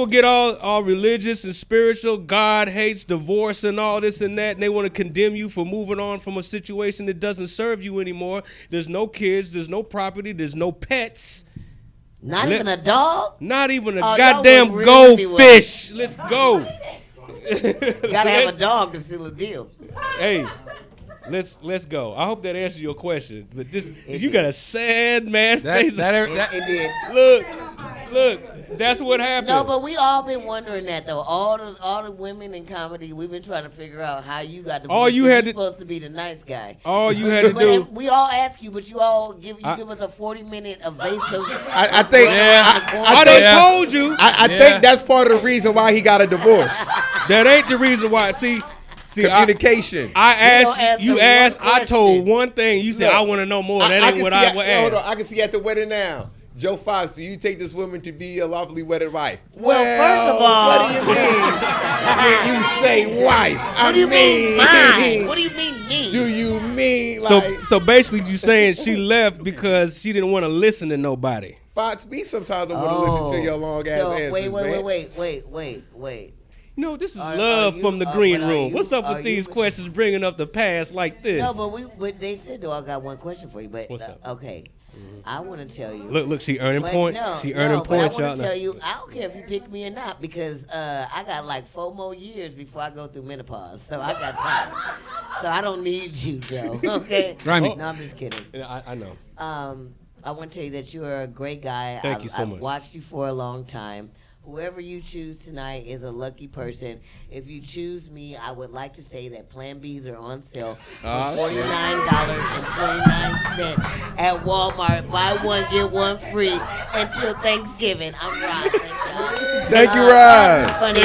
get all religious and spiritual. God hates divorce and all this and that, and they want to condemn you for moving on from a situation that doesn't serve you anymore. There's no kids. There's no property. There's no pets. Not even a dog? Not even a Oh, y'all goddamn would really be goldfish. Let's go. Gotta have a dog to seal a deal. Hey, let's go. I hope that answers your question. But you got a sad man face. It did. Look, that's what happened. No, but we all been wondering that though. All the women in comedy, we've been trying to figure out how you got the. All you you're had to- supposed to be the nice guy. All you had to But do. we all ask you, but you all give us a 40-minute evasive. I think. I done told you. I think that's part of the reason why he got a divorce. That ain't the reason why. See, Communication. I don't asked you. answer asked. one I told question. one thing. You said Look, I want to know more. That ain't can what see I at- would hold on, ask. I can see at the wedding now. Joe Fox, do you take this woman to be a lawfully wedded wife? Well, first of all- what do you mean when you say wife? What do you mean mine? What do you mean me? Do you mean like So basically, you saying she left because she didn't want to listen to nobody. Fox? Me sometimes don't want to listen to your long ass answers, man. Wait. You know, this is Are love you- from the green but are room. you- What's up are with these you- questions bringing up the past like this? No, but they said though I got one question for you. But What's up? okay, I want to tell you. Look, she earning But points. no, She no, earning but points, I y'all. want to tell you, I don't care if you pick me or not because I got like 4 more years before I go through menopause, so I got time. So I don't need you, Joe. Okay. Grimy. No, I'm just kidding. Yeah, I know. I want to tell you that you are a great guy. Thank you so I've much. watched you for a long time. Whoever you choose tonight is a lucky person. If you choose me, I would like to say that Plan Bs are on sale for $49.29 at Walmart. Buy one, get one free until Thanksgiving. I'm Roz. Thank you, Roz. Funny.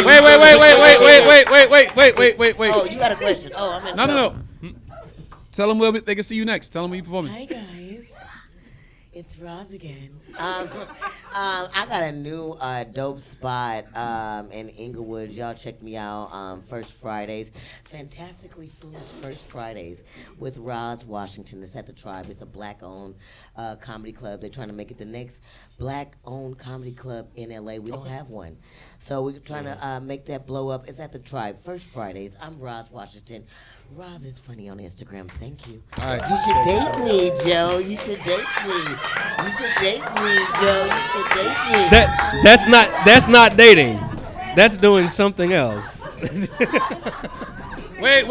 Wait. Oh, you got a question. Oh, I'm in trouble. No. Tell them where they can see you next. Tell them where you performing. Hi guys, it's Roz again. I got a new dope spot in Inglewood. Y'all check me out. First Fridays, Fantastically Foolish First Fridays with Roz Washington. It's at the Tribe. It's a black-owned comedy club. They're trying to make it the next black-owned comedy club in LA. We don't have one, so we're trying to make that blow up. It's at the Tribe. First Fridays. I'm Roz Washington. Roz is funny on Instagram. Thank you. All right. You should date me, Joe. You should date me. You should date me, Joe. You should date me. That's not dating. That's doing something else. Wait.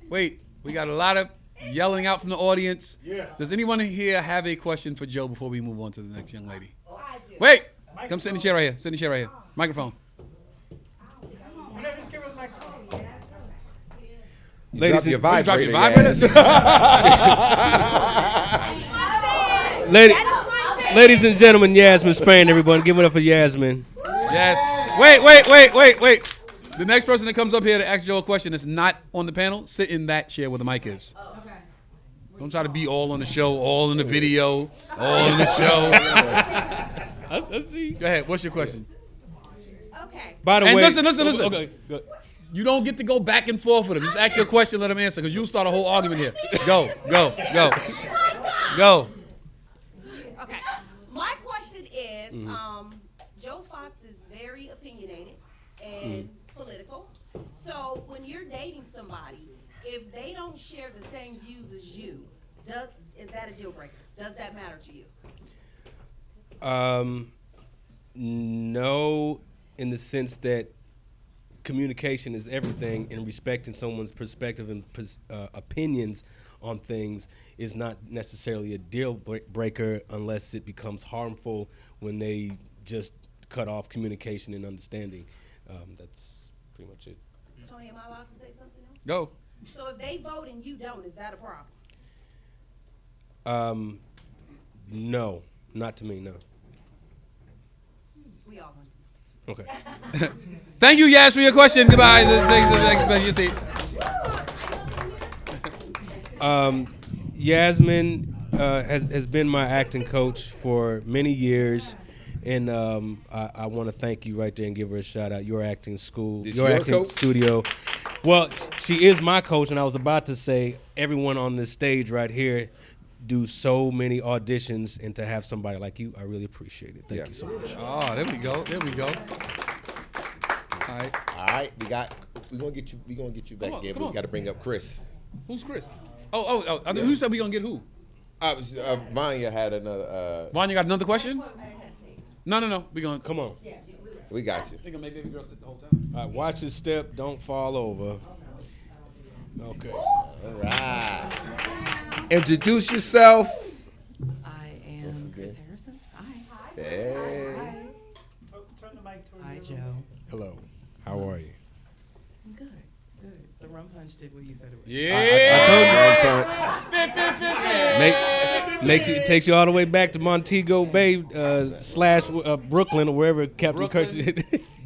Wait. We got a lot of yelling out from the audience. Yes. Does anyone here have a question for Joe before we move on to the next young lady? Oh, I Wait. Come sit in the chair right here. Sit in the chair right here. Microphone. Ladies, your Drop your vibrator. vibrator. Ladies and gentlemen, Yasmin Spain, everyone. Give it up for Yasmin. Yes. Wait. The next person that comes up here to ask Joe a question that's not on the panel, sit in that chair where the mic is. Don't try to be all on the show, all in the video, all in the show. I see. Go ahead. What's your question? Okay. By the And way, listen. Okay, good. You don't get to go back and forth with him. Just ask your question, let him answer, because you'll start a whole argument here. Go. Okay. My question is, Joe Fox is very opinionated and political. So when you're dating somebody, if they don't share the same views as you, is that a deal breaker? Does that matter to you? No, in the sense that communication is everything, and respecting someone's perspective and opinions on things is not necessarily a deal breaker unless it becomes harmful when they just cut off communication and understanding. That's pretty much it. Tony, am I allowed to say something else? Go. So if they vote and you don't, is that a problem? No, not to me, no. We all want to. Okay. Thank you, Yas, for your question. Goodbye. Thank you. Yasmin has been my acting coach for many years, and I want to thank you right there and give her a shout out. Your acting school, Is your she your acting coach? studio. Well, she is my coach, and I was about to say everyone on this stage right here do so many auditions, and to have somebody like you, I really appreciate it. Thank you so much. Oh, there we go. All right. All right, we gonna get you back Come on, again. come But on. we got to bring up Chris. Who's Chris? Oh. Who said we gonna get who? Vanya had another. Vanya got another question? No. We gonna Come on. We got you. We gonna make baby girl sit the whole time. All right, watch your step. Don't fall over. Okay. All right. Introduce yourself. I am Chris Harrison. Hi. Hey. Hi, Joe. Hello. How are you? I'm good. The rum punch did what you said it would. Yeah. It takes you all the way back to Montego Bay / Brooklyn or wherever Captain Kirk.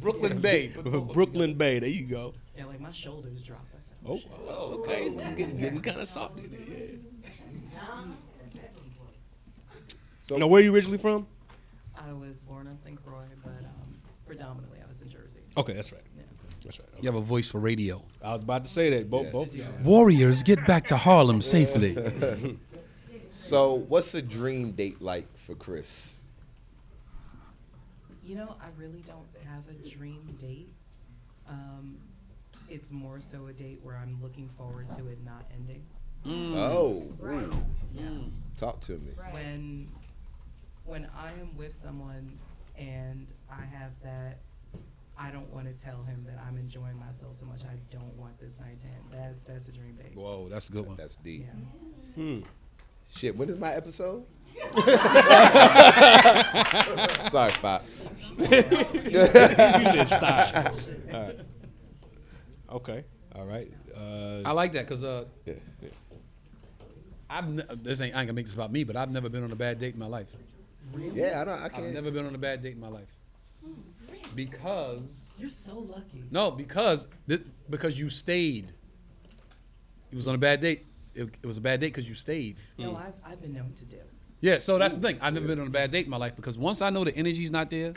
Brooklyn Bay. Brooklyn Bay. There you go. Yeah, like my shoulders drop. Oh, okay. It's getting kind of soft in there. Yeah. So, now, where are you originally from? I was born in St. Croix, but predominantly I was in Jersey. Okay, that's right. Yeah. That's right. Okay. You have a voice for radio. I was about to say that. Both. Warriors, get back to Harlem safely. So, what's a dream date like for Chris? You know, I really don't have a dream date. It's more so a date where I'm looking forward to it not ending. Oh, Right. talk to me. When I am with someone and I have that, I don't want to tell him that I'm enjoying myself so much. I don't want this night to end. That's a dream date. Whoa, that's a good one. That's deep. Yeah. Shit, when is my episode? Sorry, Pop. All right. Okay. All right. I like that because Yeah. I ain't gonna make this about me, but I've never been on a bad date in my life. Yeah, I I've can't. never been on a bad date in my life because You're so lucky. because you stayed. It was on a bad date. It was a bad date because you stayed. No, I've been known to do. Yeah, so that's the thing. I've never been on a bad date in my life because once I know the energy's not there,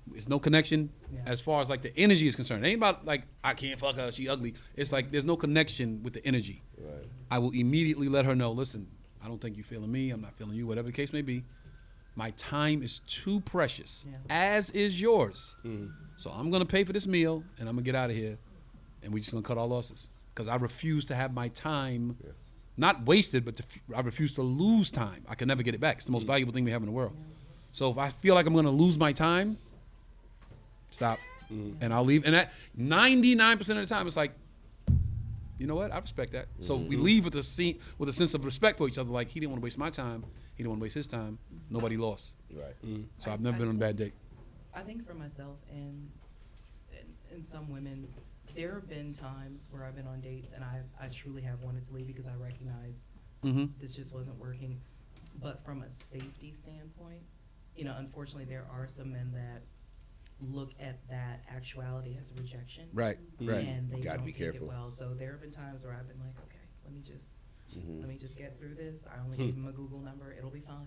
there's no connection Yeah. as far as like the energy is concerned. It ain't about like I can't fuck her, she ugly. It's like there's no connection with the energy. Right. I will immediately let her know, listen, I don't think you're feeling me, I'm not feeling you, whatever the case may be. My time is too precious, Yeah. as is yours. So I'm gonna pay for this meal and I'm gonna get out of here and we're just gonna cut our losses. Because I refuse to have my time not wasted, but I refuse to lose time. I can never get it back. It's the most valuable thing we have in the world. So if I feel like I'm gonna lose my time, stop, and I'll leave. And that 99% of the time, it's like, you know what? I respect that. So we leave with a sense of respect for each other. Like he didn't want to waste my time, He didn't want to waste his time. Nobody lost. Right. So I've never been on a bad date. I think for myself and some women, there have been times where I've been on dates and I truly have wanted to leave because I recognize this just wasn't working. But from a safety standpoint, you know, unfortunately, there are some men that look at that actuality as rejection. Right. Right. And they Gotta don't be take careful. it well. So there have been times where I've been like, okay, let me just get through this. I only gave him a Google number. It'll be fine.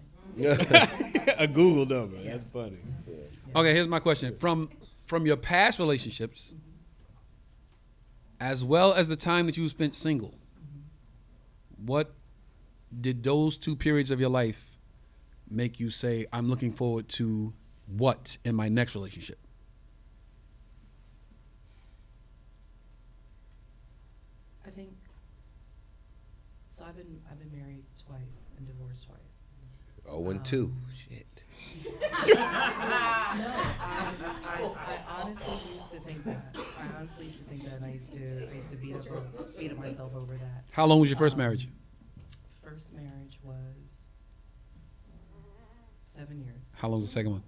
A Google number. That's funny. Okay, here's my question. From your past relationships, as well as the time that you spent single, what did those 2 periods of your life make you say, I'm looking forward to what in my next relationship? I think so. I've been married twice and divorced twice. 0-2. Shit. I honestly used to think that. And I used to beat up myself over that. How long was your first marriage? First marriage was 7 years. How long was the second one?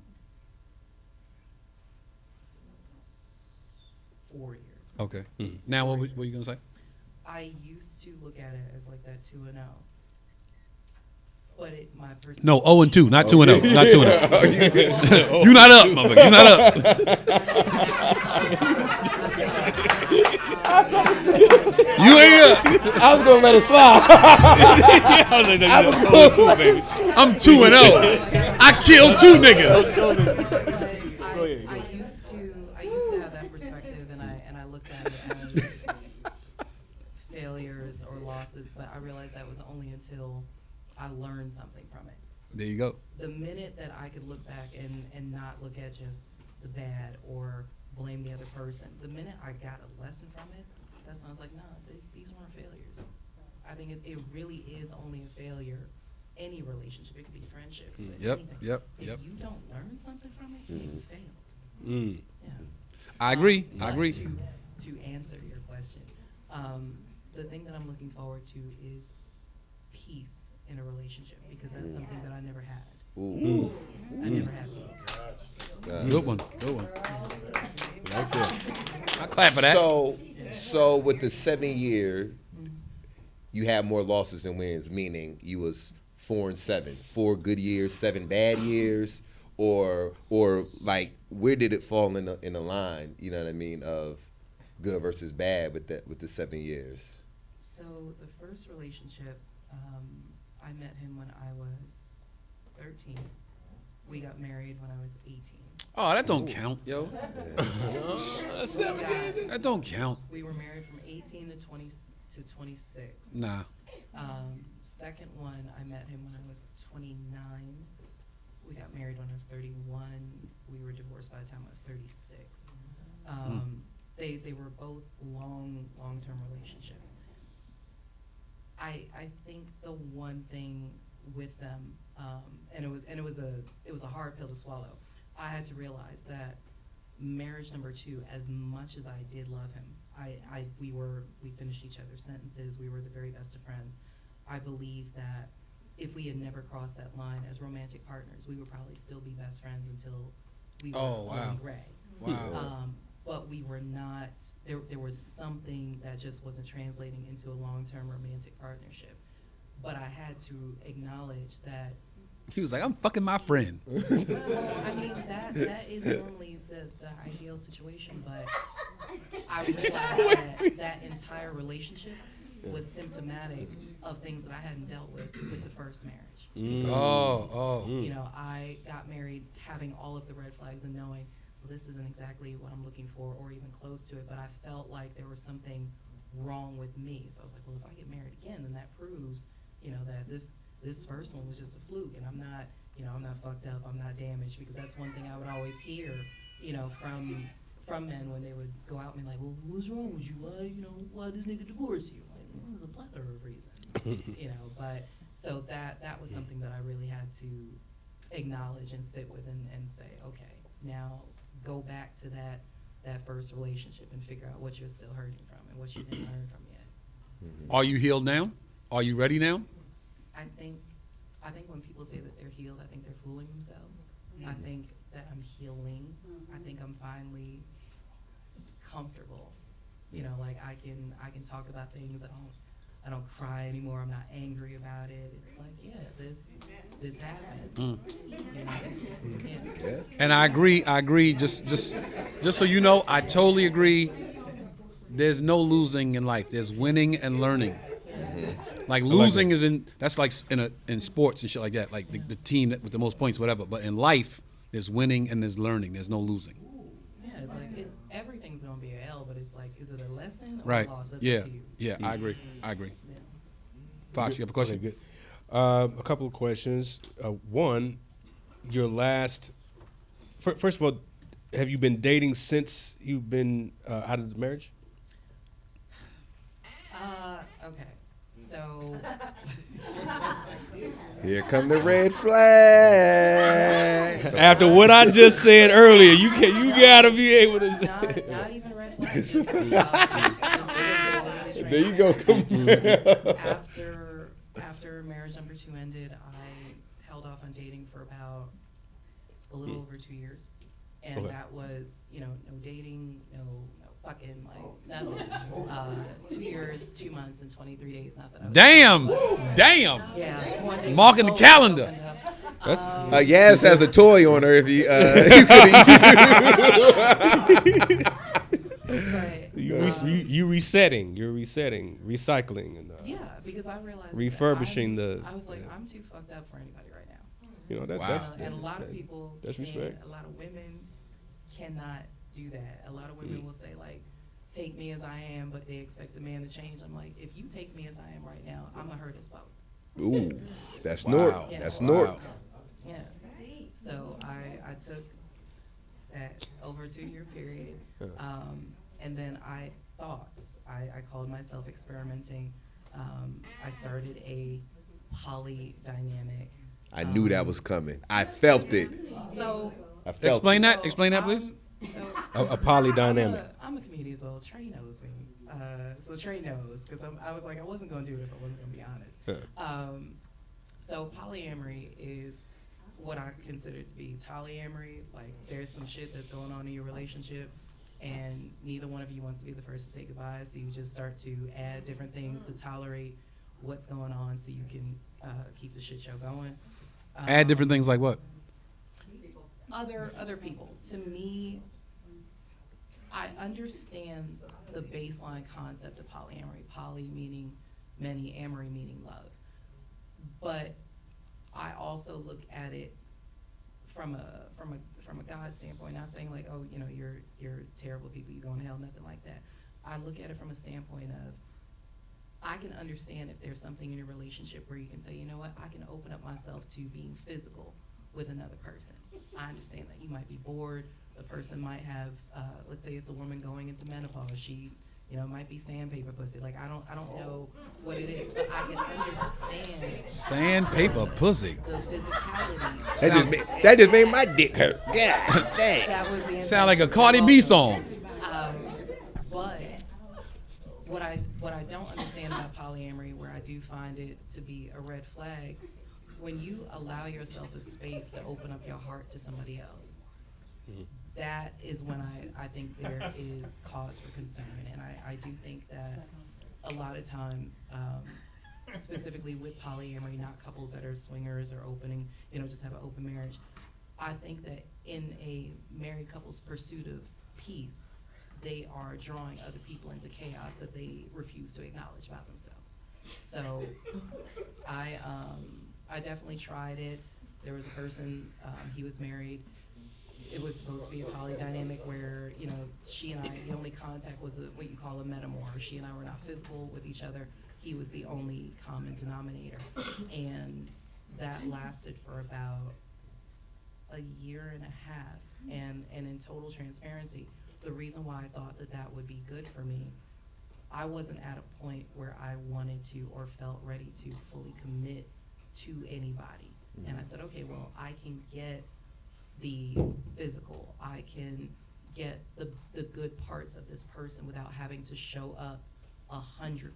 4 years. Okay. Now, what were you going to say? I used to look at it as like that 2-0. But my first No, 0-2, not 2-0. Not 2-0. You not up, motherfucker. You not up. You ain't up. I was going to let it slide. I was like, I was going baby. I'm 2-0. I killed 2 niggas. I used to have that perspective, and I looked at it as failures or losses, but I realized that was only until I learned something from it. There you go. The minute that I could look back and not look at just the bad or blame the other person, the minute I got a lesson from it, that's when I was like, nah, these weren't failures. I think it really is only a failure. Any relationship, it could be friendships. Yep. If you don't learn something from it, you failed. Yeah. I agree. But to answer your question, the thing that I'm looking forward to is peace in a relationship, because that's something that I never had. Ooh. I never had peace. Good one. Good one. I clap for that. So with the 7 year, you had more losses than wins, meaning you was 4 and 7, 4 good years, 7 bad years, or like where did it fall in the line? You know what I mean, of good versus bad with the 7 years. So the first relationship, I met him when I was 13. We got married when I was 18. Oh, that don't count, yo. That don't count. We were married from 18 to 26. Nah. Second one, I met him when I was 29. We got married when I was 31. We were divorced by the time I was 36. They were both long-term relationships. I think the one thing with them, and it was a hard pill to swallow. I had to realize that marriage number 2, as much as I did love him, we finished each other's sentences. We were the very best of friends. I believe that if we had never crossed that line as romantic partners, we would probably still be best friends until we were old and gray. Wow. But we were not, there was something that just wasn't translating into a long-term romantic partnership. But I had to acknowledge that. He was like, I'm fucking my friend. I mean, that is normally the ideal situation, but I realized that entire relationship was symptomatic of things that I hadn't dealt with the first marriage. You know, I got married having all of the red flags and knowing, well, this isn't exactly what I'm looking for or even close to it, but I felt like there was something wrong with me. So I was like, well, if I get married again, then that proves, you know, that this first one was just a fluke, and I'm not fucked up, I'm not damaged, because that's one thing I would always hear, you know, from men when they would go out and be like, well, what's wrong with you? Why this nigga divorce you? Like, well, there's a plethora of reasons, you know. But so that was something that I really had to acknowledge and sit with and say, okay, now go back to that first relationship and figure out what you're still hurting from and what you didn't learn from yet. Are you healed now? Are you ready now? I think I think when people say that they're healed, I think they're fooling themselves. I think that I'm healing. I think I'm finally comfortable. You know, like I can talk about things. I don't cry anymore. I'm not angry about it. It's like, yeah, this happens. You know? Yeah. And I agree. Just so you know, I totally agree. There's no losing in life. There's winning and learning. Like losing is that's like in sports and shit like that. Like the team with the most points, whatever. But in life, there's winning and there's learning. There's no losing. Yeah, it's like everything's gonna be an L, but it's like, is it a lesson or Right. a loss? That's Yeah. up to you. Yeah. I agree. Yeah. Fox, you have a question? Okay, good. A couple of questions. One, your last. First of all, have you been dating since you've been out of the marriage? Okay. So Here come the red flag. After what I just said earlier, you gotta be able to. not even red flags. Just, There you go. After marriage number 2 ended, I held off on dating for about a little over 2 years, and that was, you know, no dating, no fucking, like nothing. 2 years, 2 months, and 23 days. Not that I was Damn. Yeah. Marking the calendar. That's Yaz has a toy on her. If you could Right. you resetting, you're resetting, recycling, and Yeah, because I realized refurbishing I was like, I'm too fucked up for anybody right now. you know that. Wow. And a lot of people, that's respect. a lot of women cannot do that. A lot of women will say like, take me as I am, but they expect a man to change. I'm like, if you take me as I am right now, I'm gonna hurt us both. Ooh, that's Wow. Nork. Yeah. That's Nork. Yeah. So I took that over a 2-year period, and then I called myself experimenting. I started a polydynamic. I knew that was coming. I felt it. So I felt Explain it. that. Explain that, please. So A polydynamic. I'm a comedian as well. Trey knows me. So Trey knows, because I was like, I wasn't going to do it if I wasn't going to be honest. So polyamory is what I consider to be polyamory. Like, there's some shit that's going on in your relationship, and neither one of you wants to be the first to say goodbye, so you just start to add different things to tolerate what's going on so you can keep the shit show going. Add different things like what? Other people. To me, I understand the baseline concept of polyamory. Poly meaning many, amory meaning love. But I also look at it from a God standpoint. Not saying like, oh, you know, you're terrible people, you go to hell, nothing like that. I look at it from a standpoint of, I can understand if there's something in your relationship where you can say, you know what, I can open up myself to being physical with another person. I understand that you might be bored. The person might have, let's say it's a woman going into menopause. She, you know, might be sandpaper pussy. Like I don't know what it is, but I can understand Sandpaper pussy. the physicality. That just made my dick hurt. Yeah. Dang. That was the Sound like a Cardi B song. But what I don't understand about polyamory, where I do find it to be a red flag, when you allow yourself a space to open up your heart to somebody else, that is when I think there is cause for concern. And I do think that a lot of times, specifically with polyamory, not couples that are swingers or opening, you know, just have an open marriage, I think that in a married couple's pursuit of peace, they are drawing other people into chaos that they refuse to acknowledge about themselves. So I definitely tried it. There was a person, he was married. It was supposed to be a polydynamic where, you know, she and I, the only contact was what you call a metamor. She and I were not physical with each other. He was the only common denominator. And that lasted for about a year and a half. And in total transparency, the reason why I thought that that would be good for me, I wasn't at a point where I wanted to or felt ready to fully commit to anybody. And I said, okay, well, I can get the physical. I can get the good parts of this person without having to show up 100%.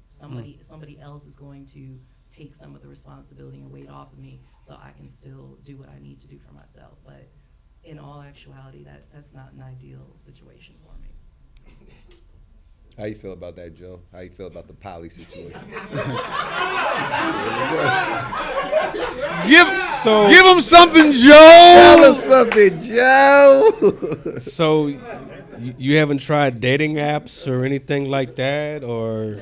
Somebody else is going to take some of the responsibility and weight off of me so I can still do what I need to do for myself. But in all actuality, that's not an ideal situation for me. How you feel about that, Joe? How you feel about the poly situation? Give him something, Joe. Tell us something, Joe. So, you haven't tried dating apps or anything like that, or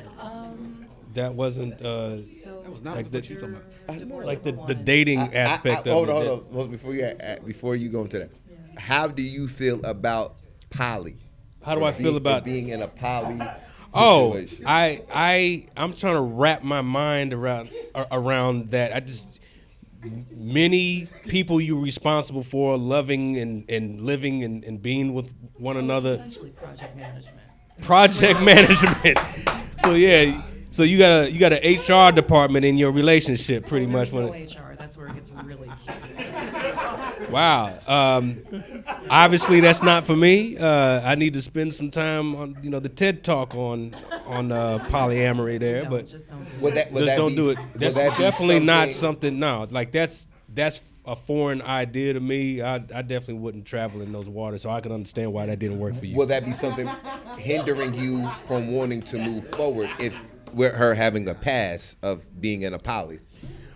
that wasn't So was not like what the, you talking about. like the dating aspect of hold it. on. Before you go into that, how do you feel about poly? How do I feel about being in a poly Oh, situation? I'm trying to wrap my mind around that. I just many people you're responsible for loving and living and being with one it's another. essentially project management. Project management. So yeah, so you got an HR department in your relationship pretty much. There's no HR. That's where it gets really cute. Wow. Obviously, that's not for me. I need to spend some time on the TED Talk on polyamory there, but Just don't do Would it. that, would just that don't be, do it. would That's that be definitely not something- something. No, like that's a foreign idea to me. I definitely wouldn't travel in those waters, so I can understand why that didn't work for you. Will that be something hindering you from wanting to move forward if with her having a past of being in a poly?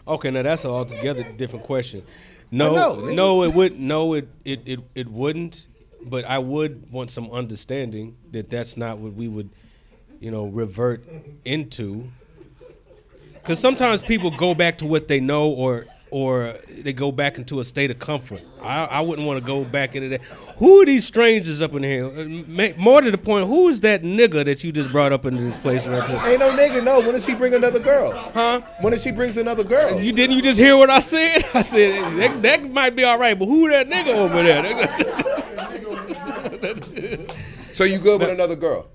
Okay, now that's an altogether different question. I know, No, it would. No, it wouldn't. But I would want some understanding that that's not what we would, revert into. Because sometimes people go back to what they know, or they go back into a state of comfort. I wouldn't want to go back into that. Who are these strangers up in here? More to the point, who is that nigga that you just brought up into this place right there? Ain't no nigga, no. When does she bring another girl? Huh? When does she brings another girl? You just hear what I said? I said that might be all right, but who that nigga over there? So you good with another girl?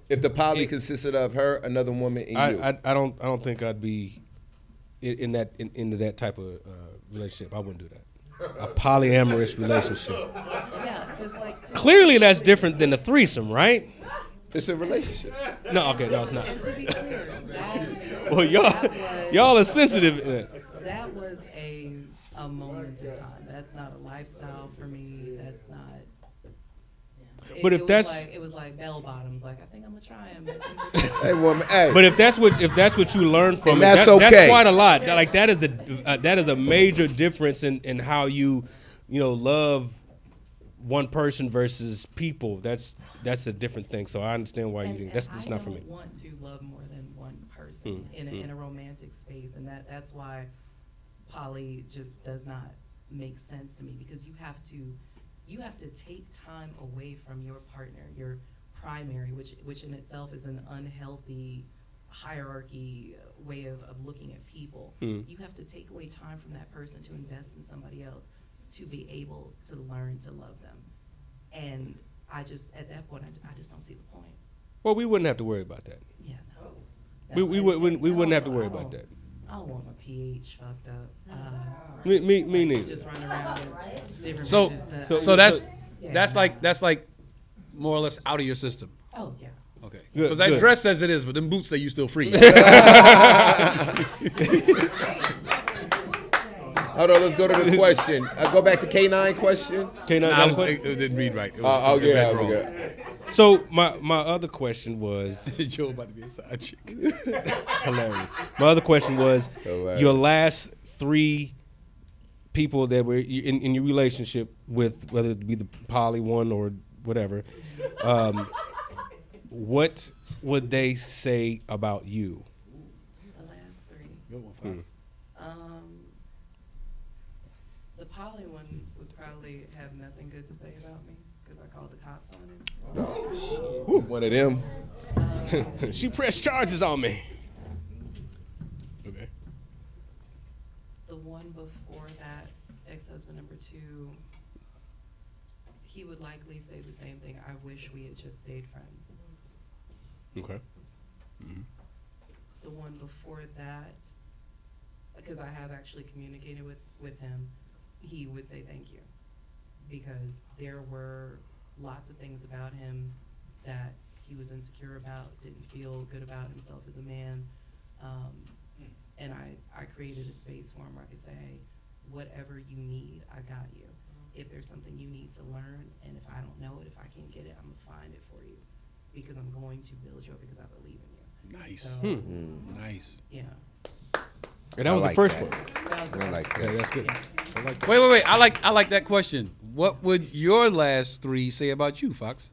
If the poly consisted of her, another woman, and you. I don't think I'd be into that type of relationship. I wouldn't do that. A polyamorous relationship. Yeah, because Clearly, that's different than a threesome, right? It's a relationship. No, okay, no, it's not. and to be clear, Well, y'all are sensitive. that was a moment in time. That's not a lifestyle for me. That's not. But if it was like bell bottoms. Like I think I'm gonna try him. Hey, woman. Hey. But if that's what you learn from And it, that's that's okay. quite a lot. That is a major difference in how you love one person versus people. That's a different thing. So I understand why you think that's not for me. I don't want to love more than one person in a romantic space, and that's why poly just does not make sense to me, because you have to take time away from your partner, your primary, which in itself is an unhealthy hierarchy way of looking at people. You have to take away time from that person to invest in somebody else to be able to learn to love them. And I just, at that point, I just don't see the point. Well, we wouldn't have to worry about that. Yeah, no. We wouldn't have to worry about that. I don't want my pH fucked up. Me neither. Just run around with different So, bitches that- so that's Yeah. that's like more or less out of your system. Oh, yeah. Okay. Good, Because that good. dress says it is, but them boots say you still free. Hold on, let's go to the question. Go back to K9 question. Okay, now, Nah, now it didn't read right. It was, it yeah, read wrong. okay. so my other question was Joe about to be a side chick. hilarious. My other question was Hilarious. your last 3 people that were in your relationship with, whether it be the poly one or whatever. What would they say about you? The last 3. Good one, Fox. The poly one would probably have nothing good to say about me because I called the cops on him. One of them. She pressed charges on me. Okay. The one before that, ex-husband number 2, he would likely say the same thing. I wish we had just stayed friends. Okay. The one before that, because I have actually communicated with him, he would say thank you, because there were lots of things about him that he was insecure about, didn't feel good about himself as a man, And I created a space for him where I could say, hey, whatever you need, I got you. If there's something you need to learn, and if I don't know it, if I can't get it, I'm gonna find it for you, because I'm going to build you up because I believe in you. Nice. So, Nice. yeah. And that was like the first that. one. That was the I like first that. one. Yeah, that's good. Yeah. I like that. Wait. I like that question. What would your last three say about you, Fox?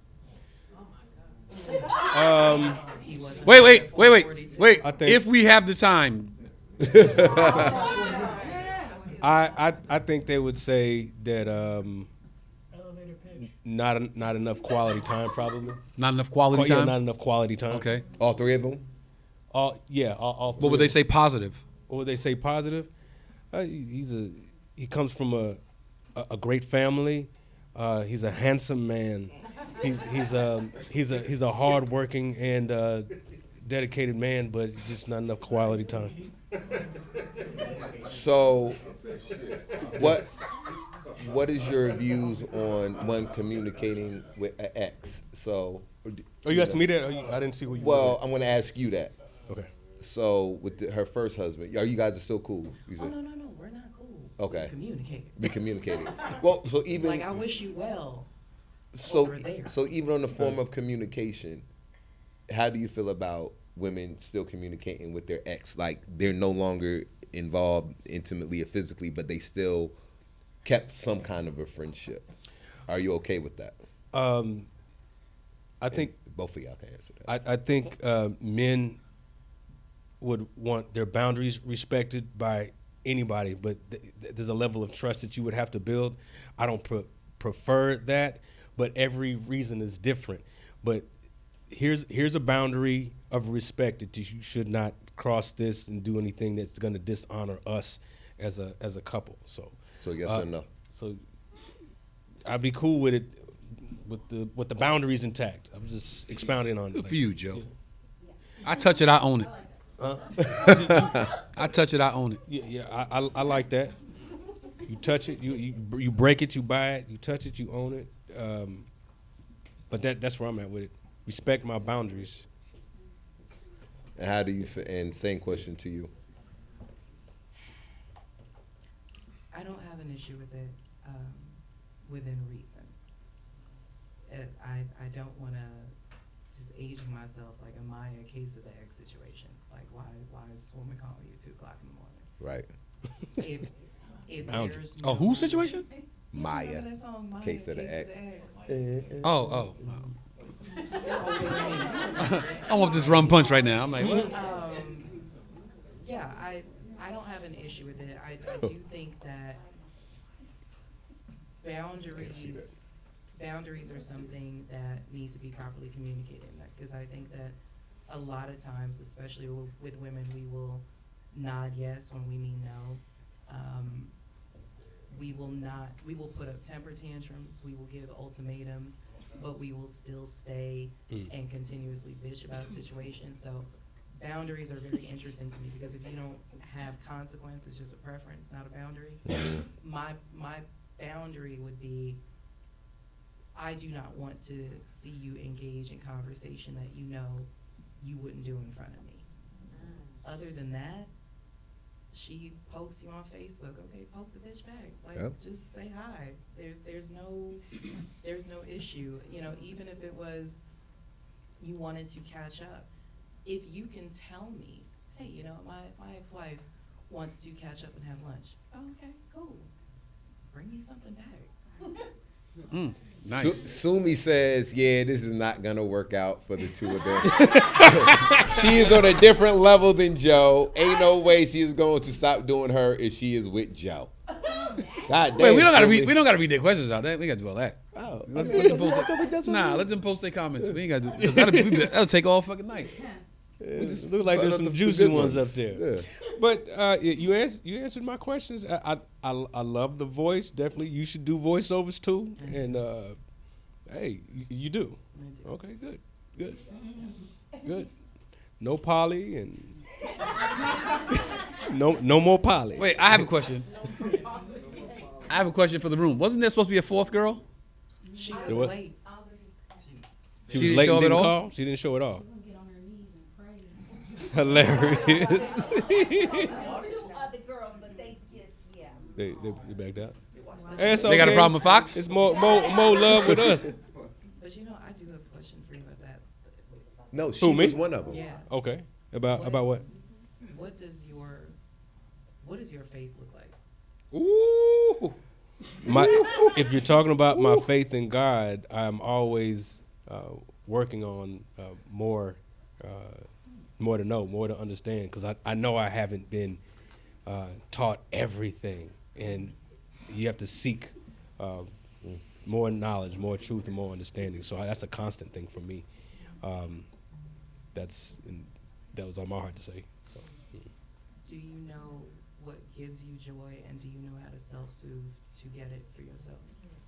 He wasn't Wait. 42. I think- If we have the time. I think they would say that not enough quality time, probably. Not enough quality Yeah, time? not enough quality time. Okay. All three of them? All What would they say positive? What would they say positive? He comes from a great family. He's a handsome man. He's a hardworking and dedicated man, but just not enough quality time. So, what is your views on one communicating with an ex? So, Oh, you asked me that? I didn't see who you well, I'm going to ask you that. were. Okay. So, with her first husband, are you guys still cool? You Oh, said? no, we're not cool. Okay. We communicate. Be communicating. Well, so even Like, I wish you well. so over there. so even on the form of communication, how do you feel about women still communicating with their ex? Like they're no longer involved intimately or physically, but they still kept some kind of a friendship. Are you okay with that? I think Both of y'all can answer that. I think men would want their boundaries respected by anybody, but there's a level of trust that you would have to build. I don't prefer that, but every reason is different. But here's a boundary of respect that you should not cross this and do anything that's going to dishonor us as a couple. So yes or no? So I'd be cool with it with the boundaries intact. I'm just expounding on it. Good for you, Joe. I touch it, I own it. I touch it, I own it. Yeah, I like that. You touch it, you break it, you buy it. You touch it, you own it. But that's where I'm at with it. Respect my boundaries. And how do you feel? And same question to you. I don't have an issue with it within reason. I don't want to just aging myself like a Maya case of the egg situation. Like, why is this woman calling you 2 o'clock in the morning? Right. If Boundary. there's Oh, whose situation? Maya. Remember that song, Maya, Case of the X. Oh. I want this rum punch right now. I'm like, what? Yeah, I don't have an issue with it. I do think that boundaries are something that need to be properly communicated, because I think that a lot of times, especially with women, we will nod yes when we mean no. We will put up temper tantrums, we will give ultimatums, but we will still stay and continuously bitch about situations. So boundaries are very interesting to me, because if you don't have consequence, it's just a preference, not a boundary. My boundary would be, I do not want to see you engage in conversation that you know you wouldn't do in front of me. Other than that, she pokes you on Facebook, okay, poke the bitch back. Like, Yep. just say hi. There's no issue. You know, even if it was you wanted to catch up, if you can tell me, hey, you know, my ex-wife wants to catch up and have lunch. Oh, okay, cool. Bring me something back. Nice. Sumi says, yeah, this is not going to work out for the two of them. She is on a different level than Joe. Ain't no way she is going to stop doing her if she is with Joe. God damn. Wait, we don't Sumi. gotta read their questions out there. We gotta do all that. Oh, Let okay. them post let them post their comments. We ain't gotta do. That'll take all fucking night. It just look like there's But some the juicy good ones up there. Yeah. But you answered my questions. I love the voice. Definitely, you should do voiceovers too. And hey, you do. I do. Okay, good. No poly and no more poly. Wait, I have a question. I have a question for the room. Wasn't there supposed to be a fourth girl? She It was was- late. she she was didn't late show and up at didn't all? call. She didn't show at all. Hilarious. Two other girls, but they just, yeah. They backed out. Hey, it's They got a okay. problem with Fox? It's more love with us. But you know, I do have a question for you about that. No, she Who, me? was one of them. Yeah. Okay. About what? What does your faith look like? Ooh. If you're talking about my faith in God, I'm always working on more to know, more to understand, because I know I haven't been taught everything, and you have to seek more knowledge, more truth, and more understanding. So that's a constant thing for me. That was on my heart to say. So. Do you know what gives you joy, and do you know how to self-soothe to get it for yourself?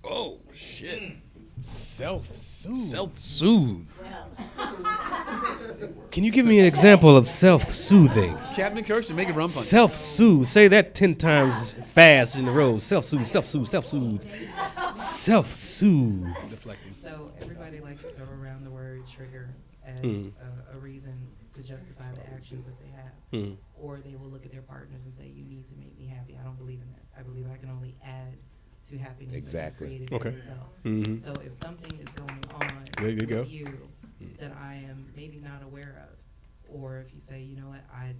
Oh, shit. Self-soothe. Self-soothe. Can you give me an example of self-soothing? Captain Kirsten, make it rum punch. Self-soothe. Say that 10 times fast in a row. Self-soothe, self-soothe, self-soothe. Self-soothe. Deflecting. So everybody likes to throw around the word trigger as a reason to justify the actions that they have. Or they will look at their partners and say, you need to make me happy. I don't believe in that. I believe I can only add to happiness Exactly. that I created Okay. for myself. So if something is going on There you go. with you that I am maybe not aware of, or if you say, you know what, I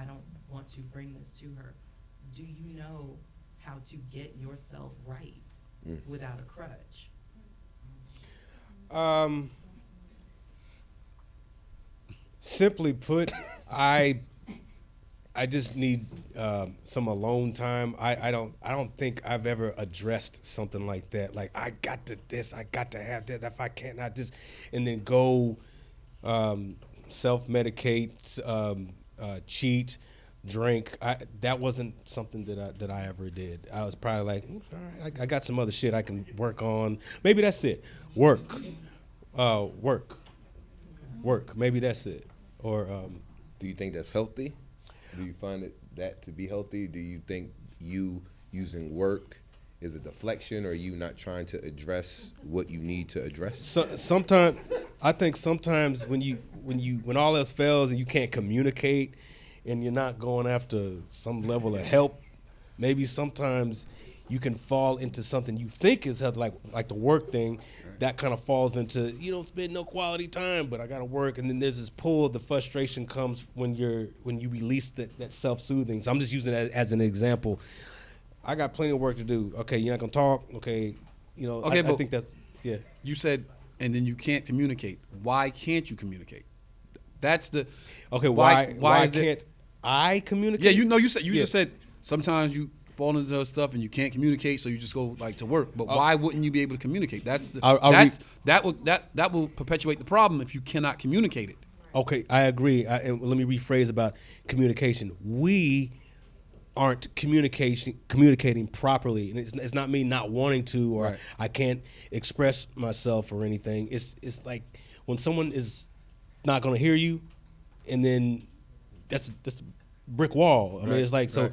don't want to bring this to her, do you know how to get yourself right without a crutch? Simply put, I just need some alone time. I don't think I've ever addressed something like that. Like, I got to have that. If I can't, I just, and then go self-medicate, cheat, drink. That wasn't something that I ever did. I was probably like, all right, I got some other shit I can work on. Maybe that's it. Work. Maybe that's it. Or Do you think that's healthy? Do you find that to be healthy? Do you think you using work is a deflection, or are you not trying to address what you need to address? Sometimes I think sometimes when all else fails and you can't communicate and you're not going after some level of help, maybe sometimes you can fall into something you think is healthy, like the work thing. That kind of falls into, you don't spend no quality time, but I got to work. And then there's this pull. The frustration comes when you release that self-soothing. So I'm just using that as an example. I got plenty of work to do. Okay, you're not going to talk. Okay, Okay, I think that's, yeah. You said, and then you can't communicate. Why can't you communicate? That's the. Okay, why why is it- can't I communicate? Yeah, you said Yeah. just said sometimes you fall into stuff and you can't communicate, so you just go like to work. But why wouldn't you be able to communicate? That's the that will perpetuate the problem if you cannot communicate it. Okay, I agree. And let me rephrase about communication. We aren't communicating properly, and it's not me not wanting to, or Right. I can't express myself or anything. It's like when someone is not going to hear you, and then that's a brick wall. I mean, it's like, so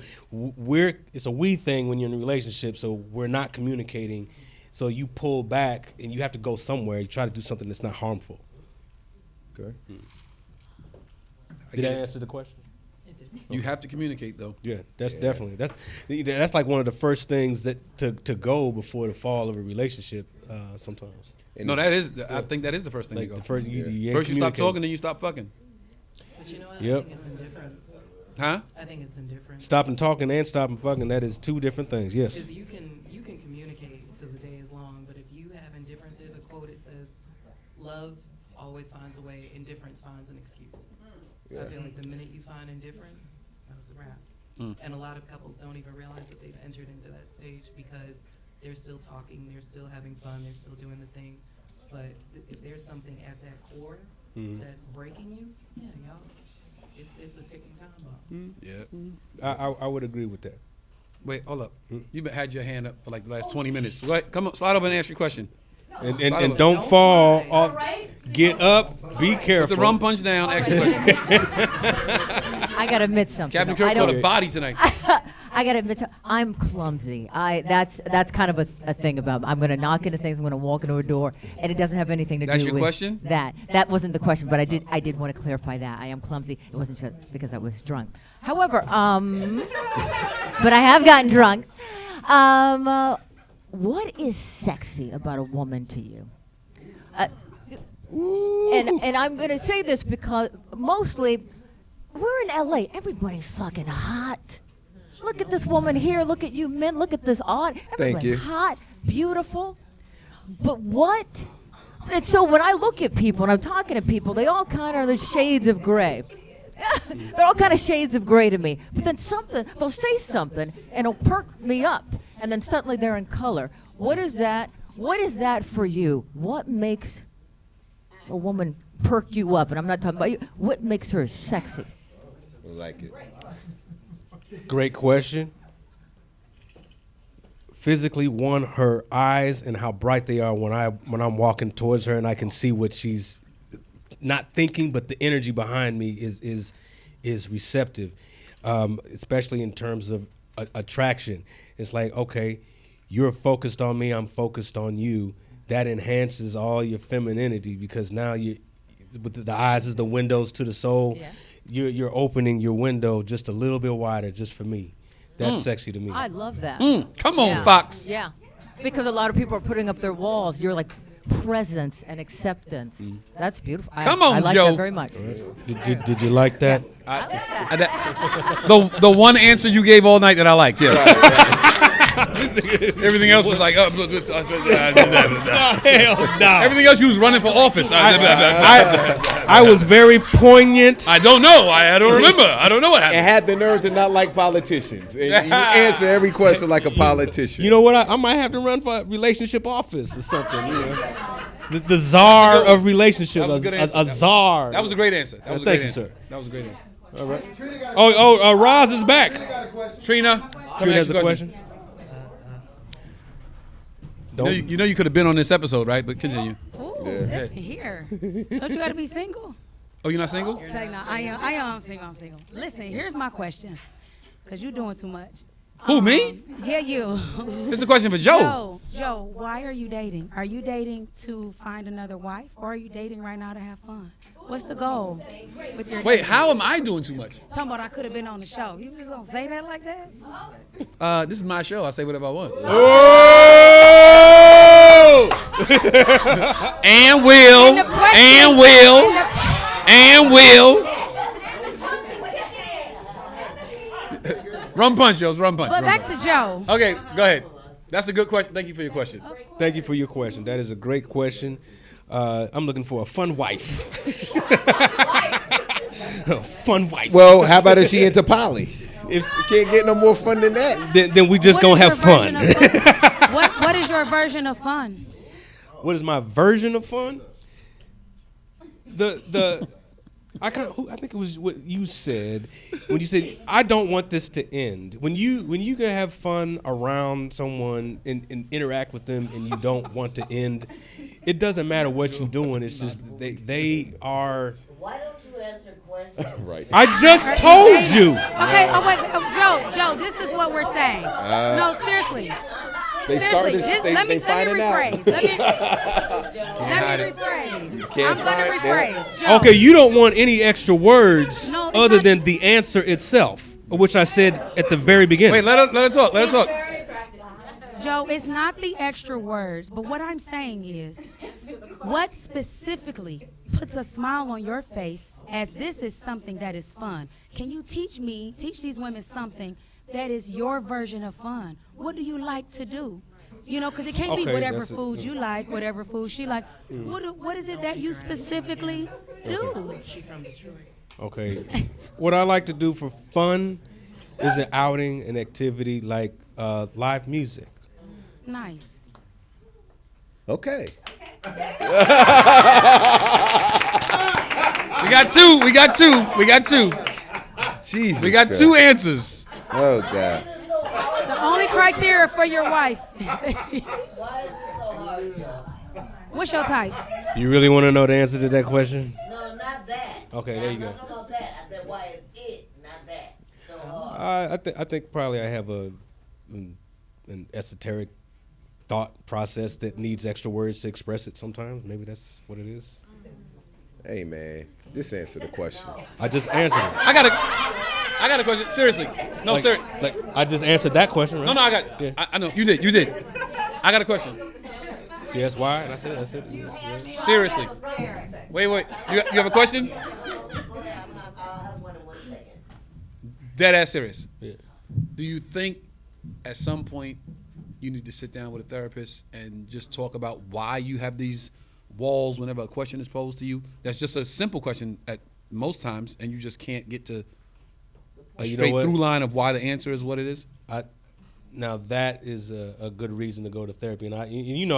it's a we thing when you're in a relationship, so we're not communicating, so you pull back and you have to go somewhere. You try to do something that's not harmful. Okay. Did that answer the question? It did. You have to communicate though. Yeah, definitely that's like one of the first things that to go before the fall of a relationship. Sometimes, And No, that is. I think that is the first thing like to go. the first you ain't First you stop communicating. talking, then you stop fucking. But you know what? Yep. I think it's indifference. Huh? I think it's indifference. Stopping talking and stopping fucking, that is two different things. Yes. Because you can communicate till the day is long, but if you have indifference, there's a quote. It says, "Love always finds a way. Indifference finds an excuse." Yeah. I feel like the minute you find indifference, that's a wrap. And a lot of couples don't even realize that they've entered into that stage because they're still talking, they're still having fun, they're still doing the things. But if there's something at that core that's breaking you, yeah, y'all, it's a ticking time bomb. Yeah. I would agree with that. Wait, hold up. You've had your hand up for like the last 20 minutes. Go ahead, come on, slide over and ask your question. And Slide over. don't fall slide. off. Get up. Be Put careful. the rum punch down. Ask your question. I gotta admit something. Captain though. Kirk I caught don't, a body tonight. I gotta admit, I'm clumsy. That's kind of a thing about me. I'm gonna knock into things. I'm gonna walk into a door, and it doesn't have anything to That's do your with question? that. That wasn't the question, but I did want to clarify that I am clumsy. It wasn't just because I was drunk. However, but I have gotten drunk. What is sexy about a woman to you? And I'm gonna say this because mostly we're in LA. Everybody's fucking hot. Look at this woman here. Look at you men. Look at this art. Everybody's you. hot, beautiful. But what? And so when I look at people and I'm talking to people, they all kind of are the shades of gray. They're all kind of shades of gray to me. But then they'll say something and it'll perk me up. And then suddenly they're in color. What is that? What is that for you? What makes a woman perk you up? And I'm not talking about you. What makes her sexy? I like it. Great question. Physically, one, her eyes and how bright they are when I'm walking towards her, and I can see what she's not thinking, but the energy behind me is receptive, especially in terms of attraction. It's like, okay, you're focused on me, I'm focused on you. That enhances all your femininity because now with the eyes is the windows to the soul. Yeah. You're opening your window just a little bit wider just for me. That's sexy to me. I love that. Come on, Yeah. Fox. Yeah. Because a lot of people are putting up their walls. You're like presence and acceptance. That's beautiful. Come on, I like Joe. that very much. Did you like that? The one answer you gave all night that I liked, yes. Everything else was like, Hell no. everything else you was running for office. I was very poignant. I don't know. I don't remember. I don't know what And happened. had the nerve to not like politicians. And you answer every question like a politician. You know what? I might have to run for a relationship office or something. You know? The czar of relationship. That was a good answer. A czar. That was a great answer. That was a Thank great you, answer. sir. That was a great answer. All right. Roz is back. Trina, Trina has a question. You know you could have been on this episode, right? But continue. Ooh, listen here. Don't you got to be single? Oh, you're not single? Say no, I am single. I'm single. Listen, here's my question, because you're doing too much. Who, me? Yeah, you. This is a question for Joe. Joe, why are you dating? Are you dating to find another wife, or are you dating right now to have fun? What's the goal with your Wait, dating? how am I doing too much? Talking about I could have been on the show. You just gonna say that like that? This is my show. I say whatever I want. Oh! And will. And will. And will. Rum punch, Joe's rum punch. But rum back punch. to Joe. Okay, go ahead. That's a good question. Thank you for your question. Thank you for your question. That is a great question. I'm looking for a fun wife. A fun wife. Well, how about if she into poly? If you can't get no more fun than that. Then we just What gonna is have your version fun. of fun? What is your version of fun? What is my version of fun? I think it was what you said when you said I don't want this to end. When you can have fun around someone and interact with them and you don't want to end, it doesn't matter what you're doing. It's just they are. Why don't you answer questions? Right. I just told you. Okay, wait, Joe, this is what we're saying. No, seriously. They Seriously, started. let me finding out. rephrase. Let me rephrase. can't I'm going to find rephrase. Joe, Okay, you don't want any extra words No, it's other not- than the answer itself, which I said at the very beginning. Wait, let her talk. Let her talk. Joe, it's not the extra words, but what I'm saying is, what specifically puts a smile on your face as this is something that is fun? Can you teach these women something that is your version of fun? What do you like to do? You know, because it can't be Okay, whatever that's it. food you like, whatever food she like. What is it that you specifically do? Okay. What I like to do for fun is an outing, an activity like live music. Nice. Okay. We got two. We got two. Jesus. We got Christ. two answers. Oh God. The only criteria for your wife. What's your type? You really want to know the answer to that question? No, not that. Okay, there you go. I don't know about that. I said, why is it not that? So hard. I think probably I have an esoteric thought process that needs extra words to express it sometimes. Maybe that's what it is. Hey man, just answer the question. I just answered it. I got a question. Seriously. No, sir. Like I just answered that question, right? No, I got. Yeah. I know you did. I got a question. See, that's why. And I said. Yeah. Seriously. Wait. You have a question? Dead ass serious. Yeah. Do you think at some point you need to sit down with a therapist and just talk about why you have these walls whenever a question is posed to you? That's just a simple question at most times, and you just can't get to a straight through line of why the answer is what it is? Now that is a good reason to go to therapy, and I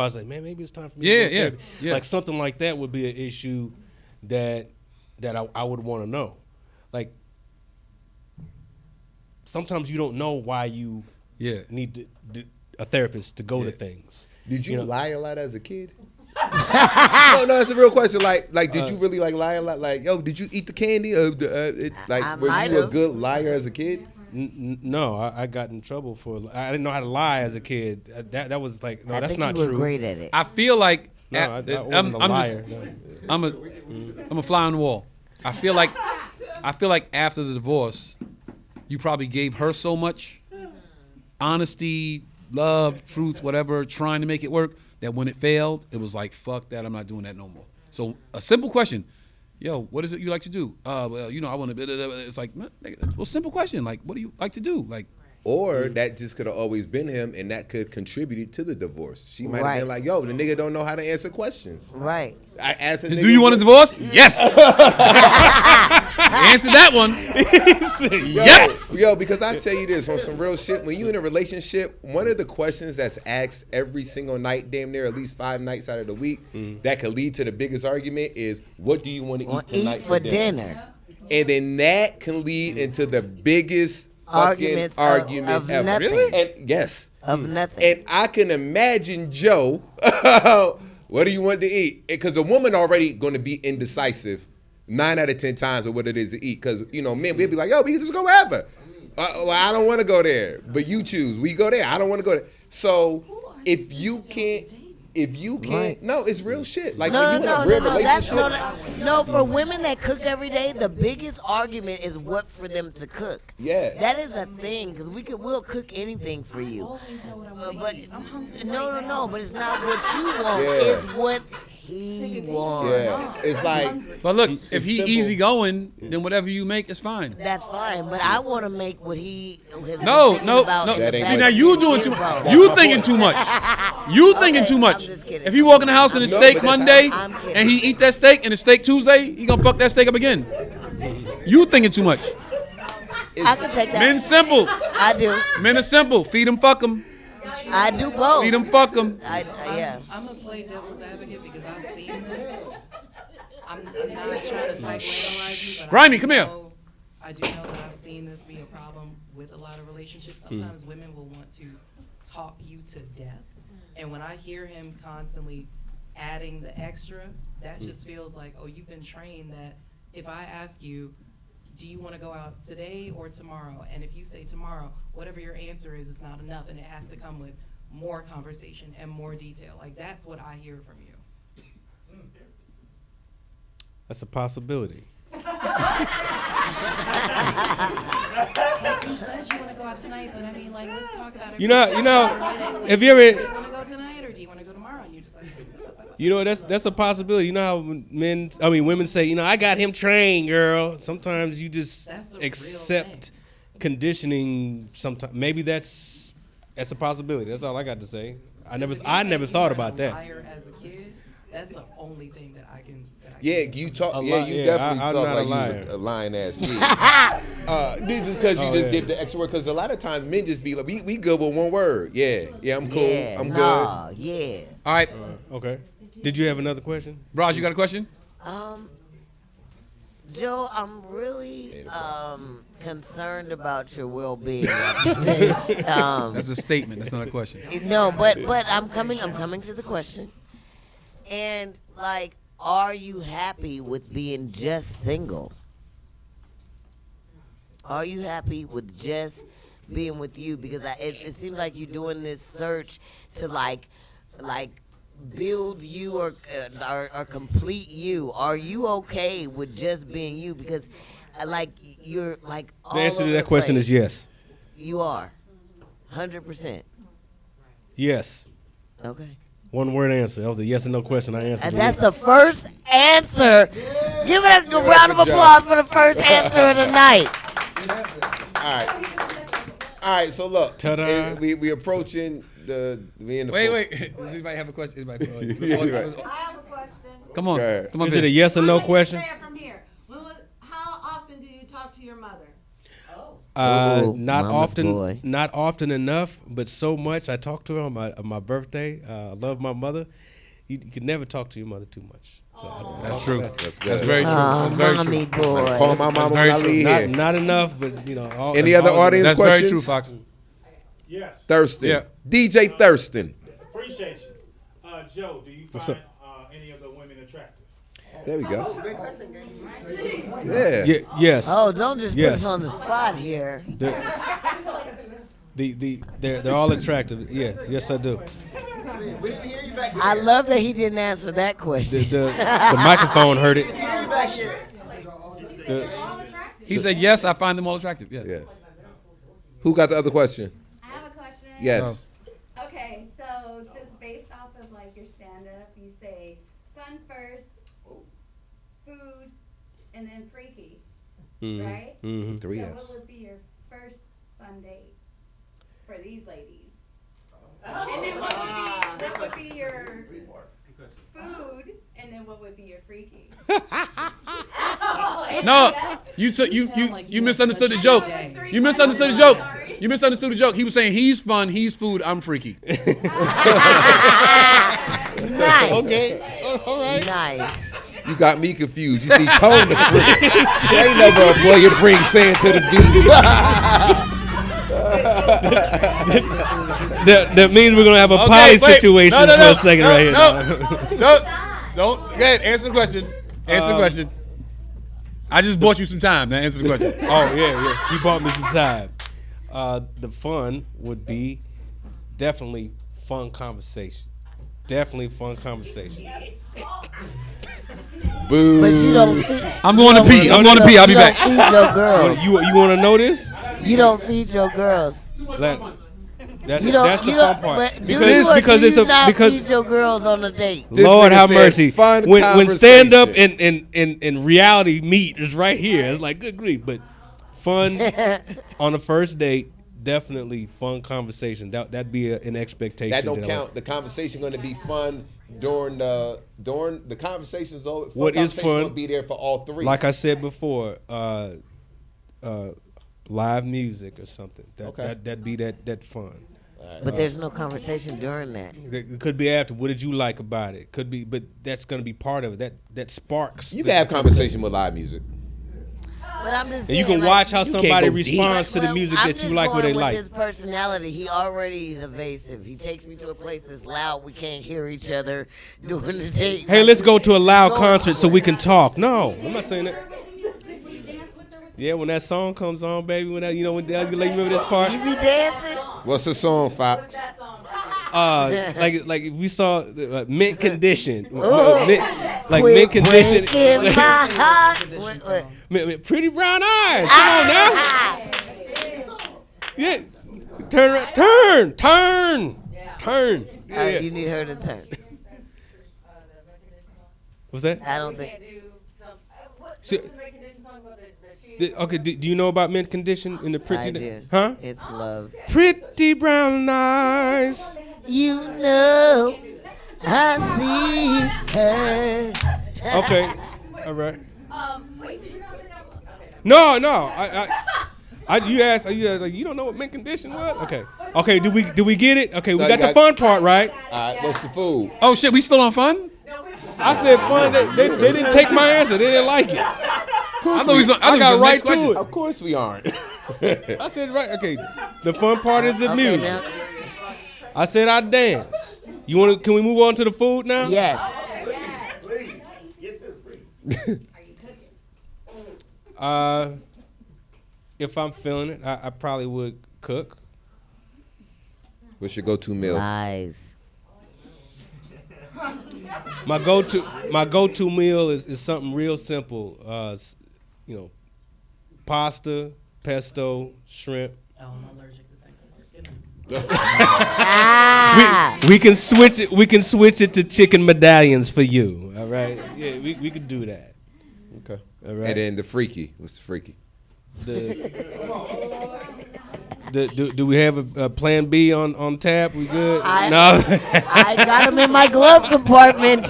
was like, man, maybe it's time for me. Yeah, to go to therapy. yeah. Like something like that would be an issue that I would want to know. Like sometimes you don't know why you need a therapist to go to things. Did you lie a lot as a kid? No, it's a real question. Like, did you really lie a lot? Like, yo, did you eat the candy? Were you a good liar as a kid? No, I got in trouble for. I didn't know how to lie as a kid. That was like, no, that's not you were true. great at it. I feel like No, I wasn't a liar. I'm a fly on the wall. I feel like after the divorce, you probably gave her so much honesty, love, truth, whatever, trying to make it work, that when it failed, it was like, fuck that, I'm not doing that no more. So a simple question, yo, what is it you like to do? Well, I want to, it's like, well, simple question, like, what do you like to do? Like, or that just could have always been him, and that could contribute to the divorce. She might have been like, yo, the nigga don't know how to answer questions. Right. I asked a nigga, do you want a divorce? Yes. Answer that one. Yes. Yo, because I tell you this, on some real shit, when you in a relationship, one of the questions that's asked every single night, damn near at least 5 nights out of the week, that could lead to the biggest argument is, what do you want to eat tonight for dinner? And then that can lead into the biggest fucking argument of ever. nothing. Really? And yes. Of nothing. And I can imagine Joe, what do you want to eat? Because a woman already going to be indecisive 9 out of 10 times of what it is to eat. Because, men, we'll be like, yo, we can just go wherever. Well, I don't want to go there. But you choose. We go there. I don't want to go there. So if you can't, right. No, it's real shit. Like, when you in a real relationship. No, for women that cook every day, the biggest argument is what for them to cook. Yeah. That is a thing, because we'll cook anything for you. But no, but it's not what you want. Yeah. It's what he wants. Yeah. It's like. But look, if he's simple. easygoing, then whatever you make is fine. That's fine, but I want to make what he is No. thinking about in the ain't See, back now of you the doing too table. much. You thinking too much. You thinking too much. I'm just kidding. If he walk in the house and it's No, steak but that's Monday, I'm kidding. and he eat that steak and it's steak Tuesday, he gonna fuck that steak up again. You thinking too much. I can take that. Men simple. I do. Men are simple. Feed them, fuck them. I do both. Feed them, fuck them. Yeah. I'm gonna play devil's advocate because I've seen this. I'm not trying to psychoanalyze you, but Grimy, come here. I do know that I've seen this be a problem with a lot of relationships. Sometimes women will want to talk you to death, and when I hear him constantly adding the extra, that just feels like, oh, you've been trained that if I ask you, do you want to go out today or tomorrow? And if you say tomorrow, whatever your answer is not enough, and it has to come with more conversation and more detail. Like, that's what I hear from you. That's a possibility. You said you want to go out tonight, but I mean, like, let's talk about it. You know, have you ever? Do you want to go tonight or do you want to go tomorrow? And you're just like, That's a possibility. You know how women say, I got him trained, girl. Sometimes you just accept conditioning. Sometimes maybe that's a possibility. That's all I got to say. I never thought about that. Liar as a kid, that's the only thing that I can. Yeah, you talk. You definitely talk like you was a lying ass kid. This is because you just give the extra word. Because a lot of times men just be like, we good with one word. Yeah, I'm cool. Yeah, I'm good. Yeah. All right, Okay. Did you have another question? Raj, you got a question? Joe, I'm really concerned about your well-being. That's a statement. That's not a question. No, but I'm coming to the question. And like, are you happy with being just single? Are you happy with just being with you? Because it seems like you're doing this search to like build you or complete you. Are you okay with just being you? Because like you're like all The answer to over that the question place. is yes. You are 100%. Yes. Okay. One word answer. That was a yes or no question. I answered. And that's the first answer. Give it a round of applause for the first answer of the night. All right. So look, Ta-da. we approaching we in the. Wait. Does anybody have a question? Anybody? Right. I have a question. Come on. Go ahead. Come on. Is it a Vince. yes or no question? Say it from here. How often do you talk to your mother? Oh, Not mama's often. boy. Not often enough, but so much. I talk to her on my birthday. I love my mother. You can never talk to your mother too much. So That's true. That's good. That's very true. That's very mommy true. boy. Call my mama very when I true. leave here. not enough, but you know. Any other audience That's questions? very true, Fox. Yes, Thurston. Yeah. DJ Thurston. appreciate you. Joe, do you What's find up? any of the women attractive? There we go. Yeah. Yes. Oh, don't just Yes. put us on the spot here. They're all attractive. Yeah. Yes, I do. I love that he didn't answer that question. The microphone heard it. He said, yes, I find them all attractive. Yeah. Yes. Who got the other question? I have a question. Yes. Okay, so just based off of like your stand-up, you say fun first, food, and then freaky, right? Mm-hmm. Three So S. what would be your first fun date for these ladies? And then what would be your food, and then what would be your freaky? No, you misunderstood the joke. You misunderstood the joke. You misunderstood the joke. He was saying he's fun, he's food, I'm freaky. Nice. Okay. All right. Nice. You got me confused. You see, Tone the freak. There ain't never a boy you bring sand to the beach. That means we're gonna have a Okay, potty wait. situation No, for a second right here. No, don't. Go ahead, answer the question. Answer the question. I just bought you some time. Now answer the question. Oh yeah. You bought me some time. The fun would be definitely fun conversation. Definitely fun conversation. Boo. But you don't feed. I'm going to pee. I'm going to pee. I'll be you back. don't feed your girls. You want to know this? You don't feed your girls. That's You don't. that's the you fun don't. part. But do you or Because do it's you a not because feed your girls on a date. This Lord nigga have said mercy. fun When stand up conversation. and reality meet is right here. It's like good grief, but fun on the first date. Definitely fun conversation. That'd be an expectation. That don't I count. The conversation going to be fun during the conversations. What is fun? Gonna be there for all three. Like I said before, live music or something. That'd be that fun. But there's no conversation during that. It could be after. What did you like about it? Could be, but that's going to be part of it. That sparks. You can have conversation with live music. But I'm just And saying, you can like, watch how you can't somebody go deep. responds to the well, music I'm that you just like, what they going with like. his personality, he already is evasive. He takes me to a place that's loud. We can't hear each other during the date. Hey, let's go to a loud Go concert for so it. we can talk. No, I'm not saying that. Yeah, when that song comes on, baby, when that, you remember this part? You be dancing? What's the song, Fox? Like if we saw Mint Condition, Ooh. Mint Condition, Breaking my heart. Condition What? song. Pretty Brown Eyes. Come on now. Yeah, turn. Yeah. You need her to turn. What's that? I don't think. Okay, do you know about Mint Condition in the Pretty? I do. Huh? It's love. Pretty brown eyes. You know, I see her. Okay, all right. No. You asked like, you don't know what Mint Condition was? Okay. Do we get it? Okay, we No, got you the fun part right. All right, what's the food? Oh shit, we still on fun? I said fun. They didn't take my answer. They didn't like it. I thought we was on, I got the right next to question. it. Of course we aren't. I said right. Okay, the fun part is the Okay, music. now, I said I dance. You want to? Can we move on to the food now? yes. if I'm feeling it, I probably would cook. What's your go-to meal? Lies. My go-to meal is something real simple. Pasta, pesto, shrimp. Oh, I'm allergic to second word. We can switch it. We can switch it to chicken medallions for you. All right. Yeah, we could do that. Okay. All right. And then the freaky. What's the freaky? Do we have a plan B on tap? We good? No. I got him in my glove compartment.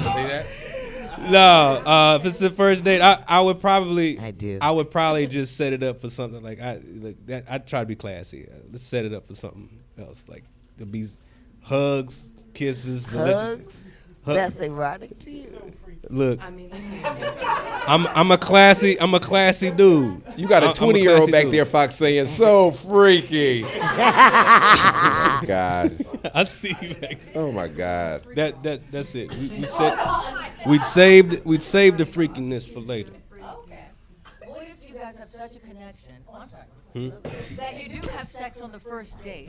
No. If it's the first date, I would probably. I do. I would probably just set it up for something like that. I'd try to be classy. Let's set it up for something else, like there'll be hugs, kisses. Hugs? That's erotic to you. Look, I mean, I'm a classy dude. You got a 20-year-old back there, Fox, saying so freaky. God. I see you back there. Oh my God. That's it. We'd saved the freakiness for later. Okay. What if you guys have such a connection? Oh, I'm sorry. That you do have sex on the first date?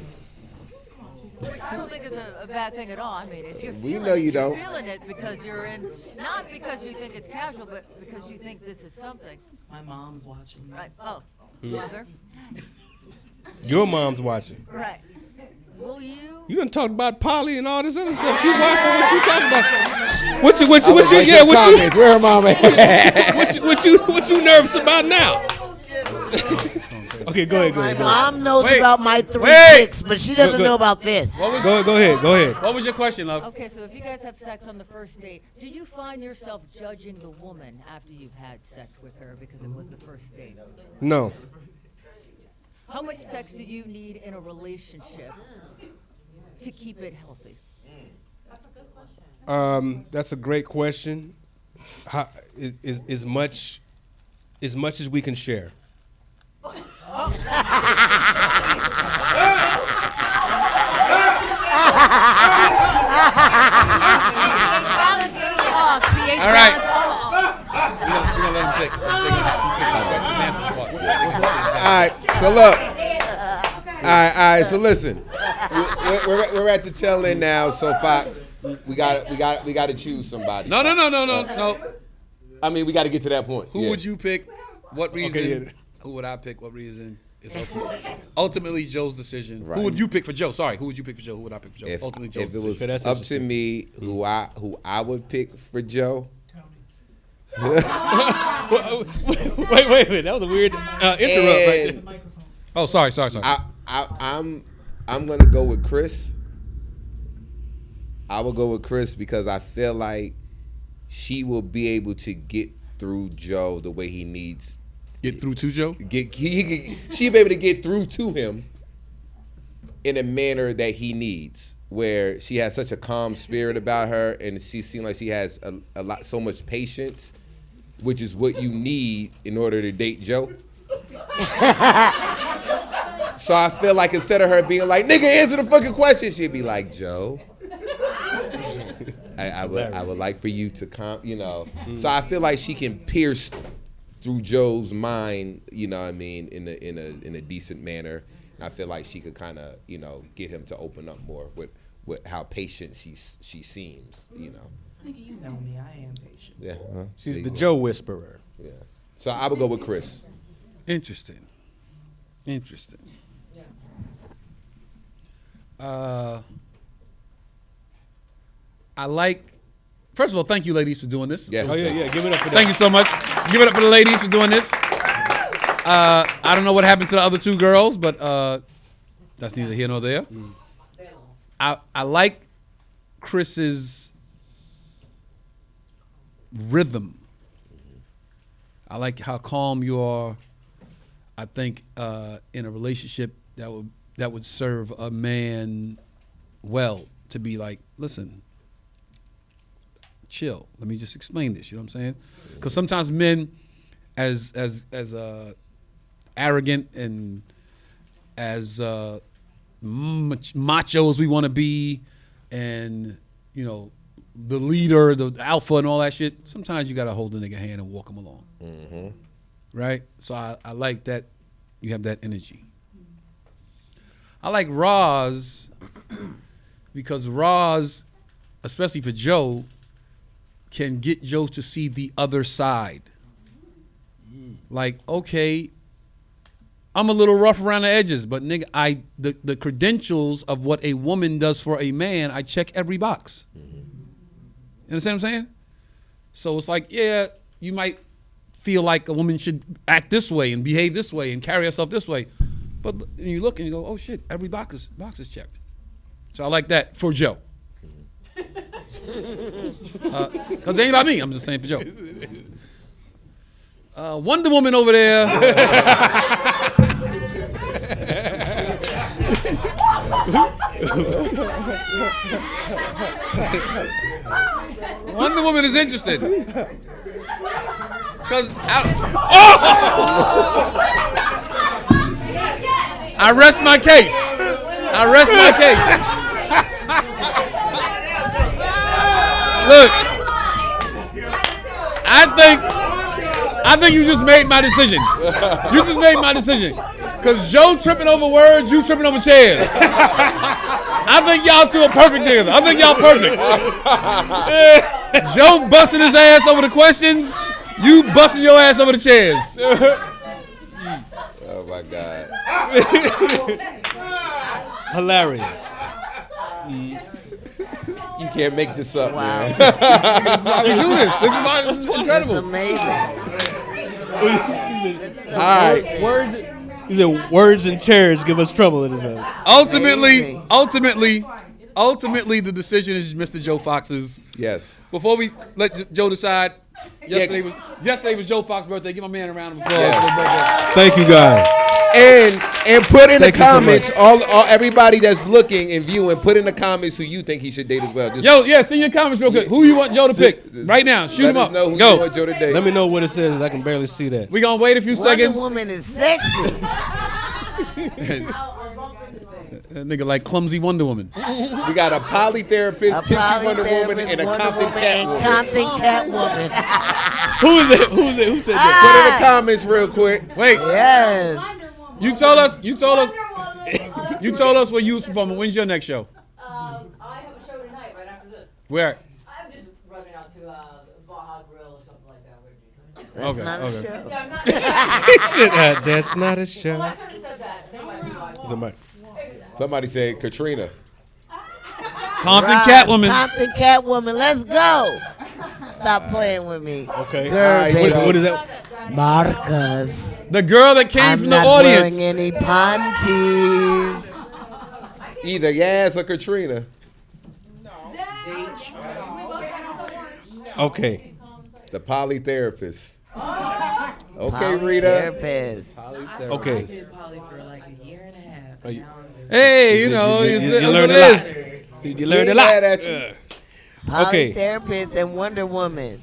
I don't think it's a bad thing at all. I mean, if you're feeling know you it, you're don't. feeling it because you're in, not because you think it's casual, but because you think this is something. my mom's watching Right. this. Oh, mother. Your mom's watching. Right. Will you? You done talked about Polly and all this other stuff. She watching what you talking about. What you Where her mama at? what you nervous about now? Okay, go ahead. My mom knows Wait. about my 3 Wait. dicks, but she doesn't know about this. What was Go ahead. What was your question, love? Okay, so if you guys have sex on the first date, do you find yourself judging the woman after you've had sex with her because it was the first date? No. How much sex do you need in a relationship to keep it healthy? That's a great question. How, as much as we can share. All right. We're gonna let him pick. All right. So look. All right. So listen. We're at the tail end now. So Fox, we got to choose somebody. No. I mean, we got to get to that point. Who would you pick? What reason? Okay, yeah. Who would I pick? What reason? It's ultimately Joe's decision. Right. Who would you pick for Joe? Sorry, who would you pick for Joe? Who would I pick for Joe? Ultimately Joe's If it was decision. that's up to interesting. me, who I would pick for Joe. Wait a minute. That was a weird interrupt right And there. Oh, sorry. I'm gonna go with Chris. I will go with Chris because I feel like she will be able to get through Joe the way he needs. Get through to Joe? She'll be able to get through to him in a manner that he needs, where she has such a calm spirit about her, and she seems like she has so much patience, which is what you need in order to date Joe. So I feel like instead of her being like, "Nigga, answer the fucking question," she'd be like, "Joe, I would like for you to come," So I feel like she can pierce through Joe's mind, you know what I mean, in a decent manner. And I feel like she could kind of, get him to open up more with how patient she seems, Nigga, you know me. I am patient. Yeah. Huh? She's the Joe whisperer. Yeah. So I would go with Chris. Interesting. I like. First of all, thank you, ladies, for doing this. Yes. Oh yeah. Give it up for that. Thank you so much. Give it up for the ladies for doing this. I don't know what happened to the other 2 girls, but that's neither here nor there. I like Chris's rhythm. I like how calm you are. I think in a relationship that would serve a man well to be like, listen, chill. Let me just explain this. You know what I'm saying? Because sometimes men, as arrogant and as macho as we want to be, and the leader, the alpha, and all that shit. Sometimes you gotta hold the nigga hand and walk him along. Mm-hmm. Right? So I like that You have that energy. I like Roz because Roz, especially for Joe, can get Joe to see the other side. Like, okay, I'm a little rough around the edges, but nigga, the credentials of what a woman does for a man, I check every box. You understand what I'm saying? So it's like, yeah, you might feel like a woman should act this way and behave this way and carry herself this way. But you look and you go, oh shit, every box is checked. So I like that for Joe. Because it ain't about me, I'm just saying for Joe. Wonder Woman over there. Wonder Woman is interested. Because I rest my case. Look, I think you just made my decision. You just made my decision. Because Joe tripping over words, you tripping over chairs. I think y'all two are perfect together. I think y'all perfect. Joe busting his ass over the questions, you busting your ass over the chairs. Oh my God. Hilarious. You can't make this up, man. This is why we do this. This is incredible. It's amazing. All right. He said words and chairs give us trouble in his house. Ultimately, the decision is Mr. Joe Fox's. Yes. Before we let Joe decide, yesterday was Joe Fox's birthday. Give my man a round of applause. Yeah. Thank you, guys. And put in the Thank you so comments, much. all everybody that's looking and viewing, put in the comments who you think he should date as well. Just Send your comments real quick. Who you want Joe to pick right now? Shoot let him us up. know who Go. you want Joe to date. Let me know what it says. I can barely see that. We gonna wait a few seconds. Wonder Woman is sexy. That nigga like clumsy Wonder Woman. We got a polytherapist, tipsy Wonder Woman, and a Compton cat woman. Who is it? Who said that? Put in the comments real quick. Wait. Yes. You told us where you was performing. When's your next show? I have a show tonight, right after this. Where? I'm just running out to Vana Grill or something like that. That's not a show. Yeah, I'm not. That's not a show. I should have said that. They might be like, Somebody said Katrina. Compton Catwoman. Compton Catwoman. Let's go. Stop playing with me. Okay. Girl, baby. What is that? Marcus. The girl that came from the I'm audience. not wearing any panties. Either Yaz or Katrina. Okay. The polytherapist. Okay, Rita. Therapist. Okay. I did poly for like a year and a half. Are you- Now I'm just- Hey, you learned a lot. You learned a lot. Mad at you. Okay. Polytherapist and Wonder Woman.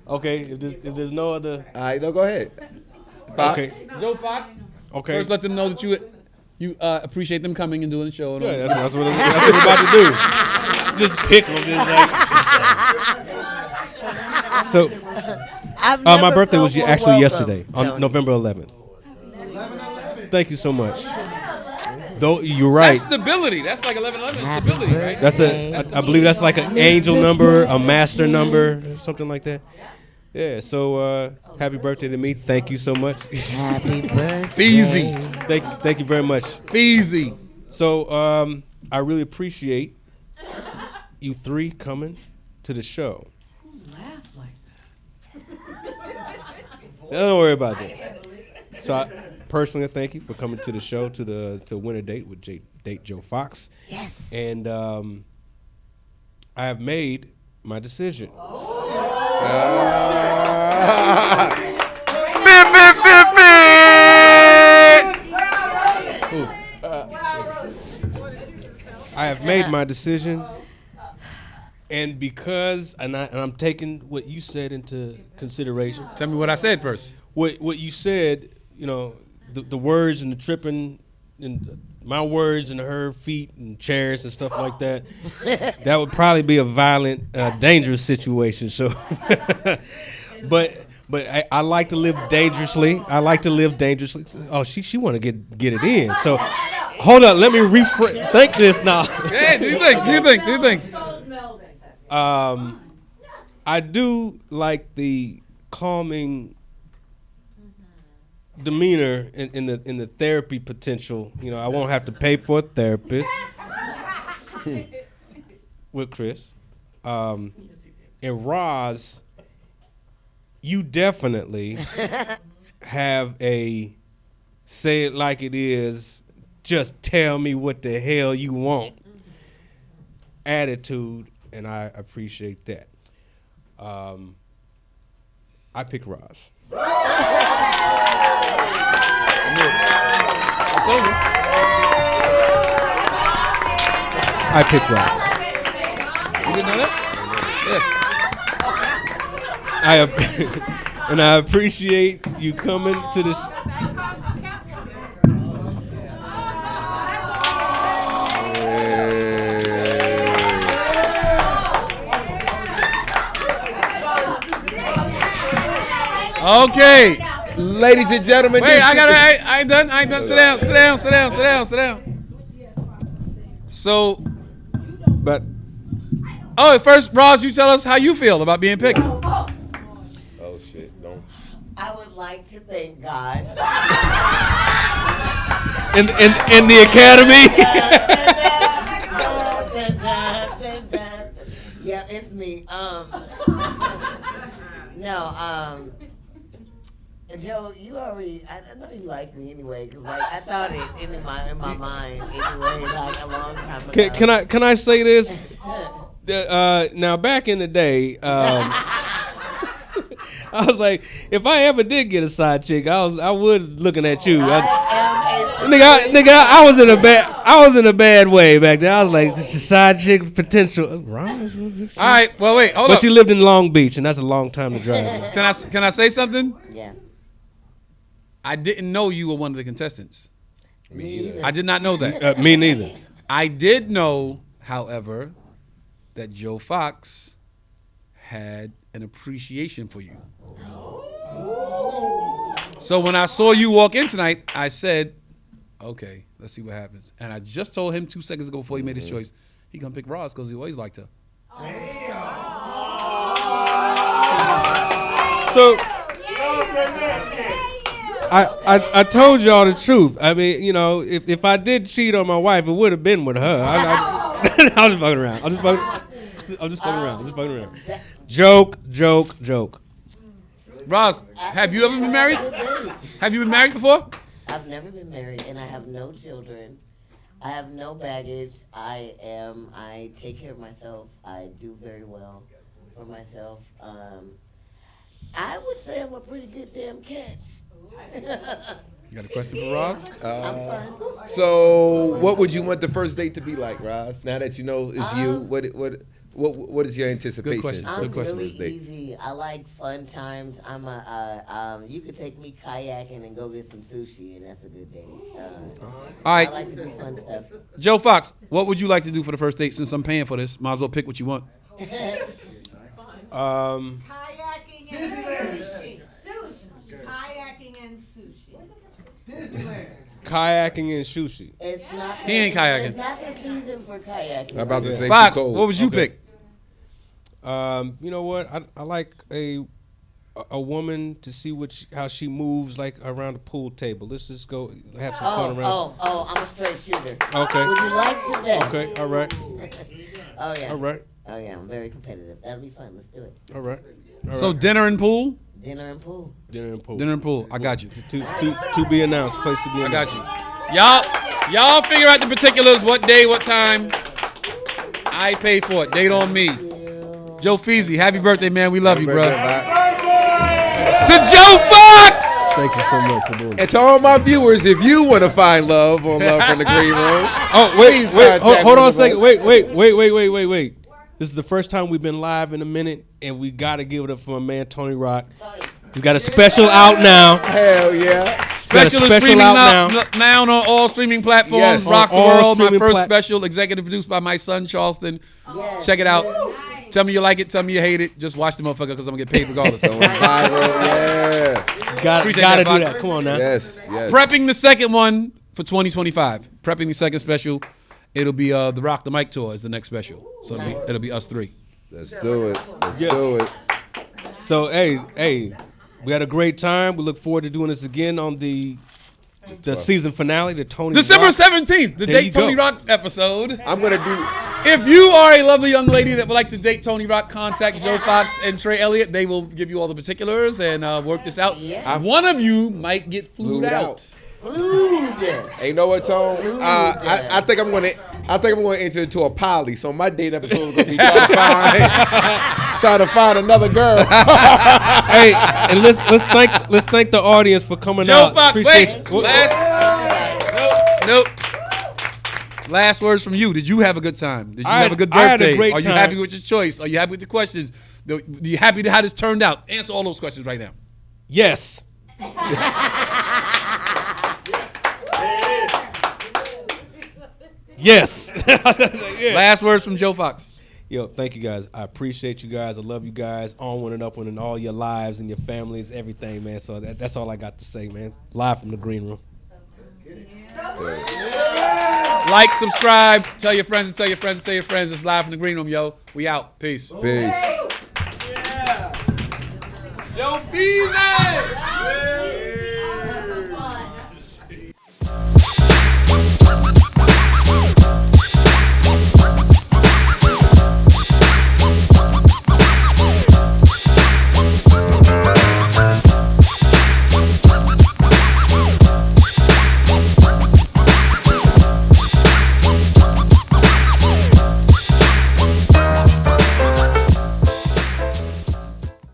Okay. If there's no other. All right, no, go ahead. Fox. Okay. Joe Fox. Okay. First, let them know that you appreciate them coming and doing the show. And all Yeah, that. that's what we're about to do. Just pick them. Just like. So, I've my never birthday felt was more actually welcome, yesterday on Tony. November 11th. Thank you so much. Though you're right. That's stability. That's like 1111 Happy stability, right? That's I believe that's like an angel number, a master number, something like that. Yeah. So happy birthday to me. Thank you so much. Happy birthday. Easy. Thank you very much. Easy. So I really appreciate you three coming to the show. Laugh like Don't worry about that. So I personally thank you for coming to the show to win a date with Date Joe Fox. Yes. And I have made my decision. I have made my decision, and because I'm taking what you said into consideration. Tell me what I said first. What you said, you know, the words and the tripping, and my words and her feet and chairs and stuff like that. That would probably be a violent, dangerous situation. So, but But I like to live dangerously. I like to live dangerously. Oh, she want to get it in. So, hold up. Let me rephrase. Think this now. Hey, do you think? I do like the calming demeanor in the therapy potential. You know, I won't have to pay for a therapist with Chris. And Roz, you definitely have a say it like it is, just tell me what the hell you want attitude, and I appreciate that. I pick Roz. I pick Roz. You didn't know that? Yeah. And I appreciate you coming to the. Okay. Ladies and gentlemen. Wait, I ain't done. Sit down. So, but. Oh, first, Roz, you tell us how you feel about being picked. Oh shit! Don't. I would like to thank God. In the academy. Yeah, it's me. Joe, you already. I know you like me anyway, cause like I thought it in my mind anyway, like a long time ago. Can I say this? Now back in the day, I was like, if I ever did get a side chick, I was looking at you. I was in a bad way back then. I was like, this is side chick potential. All right, well wait, hold on. But she lived in Long Beach, and that's a long time to drive. Can I say something? Yeah. I didn't know you were one of the contestants. Me either. I did not know that. Me neither. I did know, however, that Joe Fox had an appreciation for you. So when I saw you walk in tonight, I said, okay, let's see what happens. And I just told him 2 seconds ago before he made his choice, he gonna pick Roz because he always liked her. So I told y'all the truth. I mean, you know, if I did cheat on my wife, it would have been with her. I'm just fucking around. I'm just fucking around. Joke. Roz, have you ever been married? Have you been married before? I've never been married, and I have no children. I have no baggage. I take care of myself. I do very well for myself. I would say I'm a pretty good damn catch. You got a question for Roz? I'm fine. So, what would you want the first date to be like, Roz? Now that you know it's you, what is your anticipation? Good question. I'm question. really easy. I like fun times. You could take me kayaking and go get some sushi, and that's a good date. All right. I like to do fun stuff. Joe Fox, what would you like to do for the first date? Since I'm paying for this, might as well pick what you want. Kayaking and sushi. Kayaking and sushi. Kayaking and sushi. It's not. He ain't kayaking. It's not the season for kayaking. I'm about to say Fox, too cold. what would you pick? You know what? I like a woman to see how she moves like around the pool table. Let's just go have some fun around. Oh, I'm a straight shooter. Okay. Would you like to dance? Okay. All right. Oh yeah. All right. Oh yeah. I'm very competitive. That'll be fun. Let's do it. All right. So dinner and pool? Dinner and pool. Dinner and pool. Dinner and pool. I got you. To be announced. Place to be I announced. got you. Y'all figure out the particulars, what day, what time. I pay for it. Date on me. Joe Feezy, happy birthday, man. We love you, bro. To Joe Fox! Thank you so much for doing it. And to all my viewers, if you want to find love on Love from the Green Room, wait, contact hold on a one of second. us. Wait. This is the first time we've been live in a minute, and we got to give it up for my man, Tony Rock. He's got a special out now. Hell yeah. Special is streaming now on all streaming platforms. Yes. Rock the All World, my streaming first special, executive produced by my son, Charleston. Yes. Check it out. Tell me you like it. Tell me you hate it. Just watch the motherfucker because I'm going to get paid regardless. So viral, yeah. Gotta Appreciate do that, that. Fox. Come on now. Yes, yes. Prepping the second one for 2025. Prepping the second special. It'll be the Rock the Mic tour is the next special. So it'll be us three. Let's do it. Let's Yes. do it. So hey, we had a great time. We look forward to doing this again on the season finale, the Tony December Rock. 17th, the There Date you go. Tony Rock episode. I'm going to do. If you are a lovely young lady that would like to date Tony Rock, contact Joe Fox and Trey Elliot. They will give you all the particulars and work this out. One of you might get flued out. Hey, you know what, Tone? I think I'm gonna enter into a poly. So my date episode is gonna be trying to find another girl. Hey, and let's thank the audience for coming Joe out. Fox, Appreciate wait. you. Nope. Last words from you. Did you have a good time? Did you have a good I had a birthday? great Are you time. happy with your choice? Are you happy with the questions? Are you happy with how this turned out? Answer all those questions right now. Yes. Yes. Yeah. Last words from Joe Fox. Yo, thank you guys. I appreciate you guys. I love you guys. On one and up one in all your lives and your families, everything, man. So that's all I got to say, man. Live from the green room. Like, subscribe, tell your friends and tell your friends and tell your friends. It's live from the green room, yo. We out. Peace. Peace. Joe Beezy!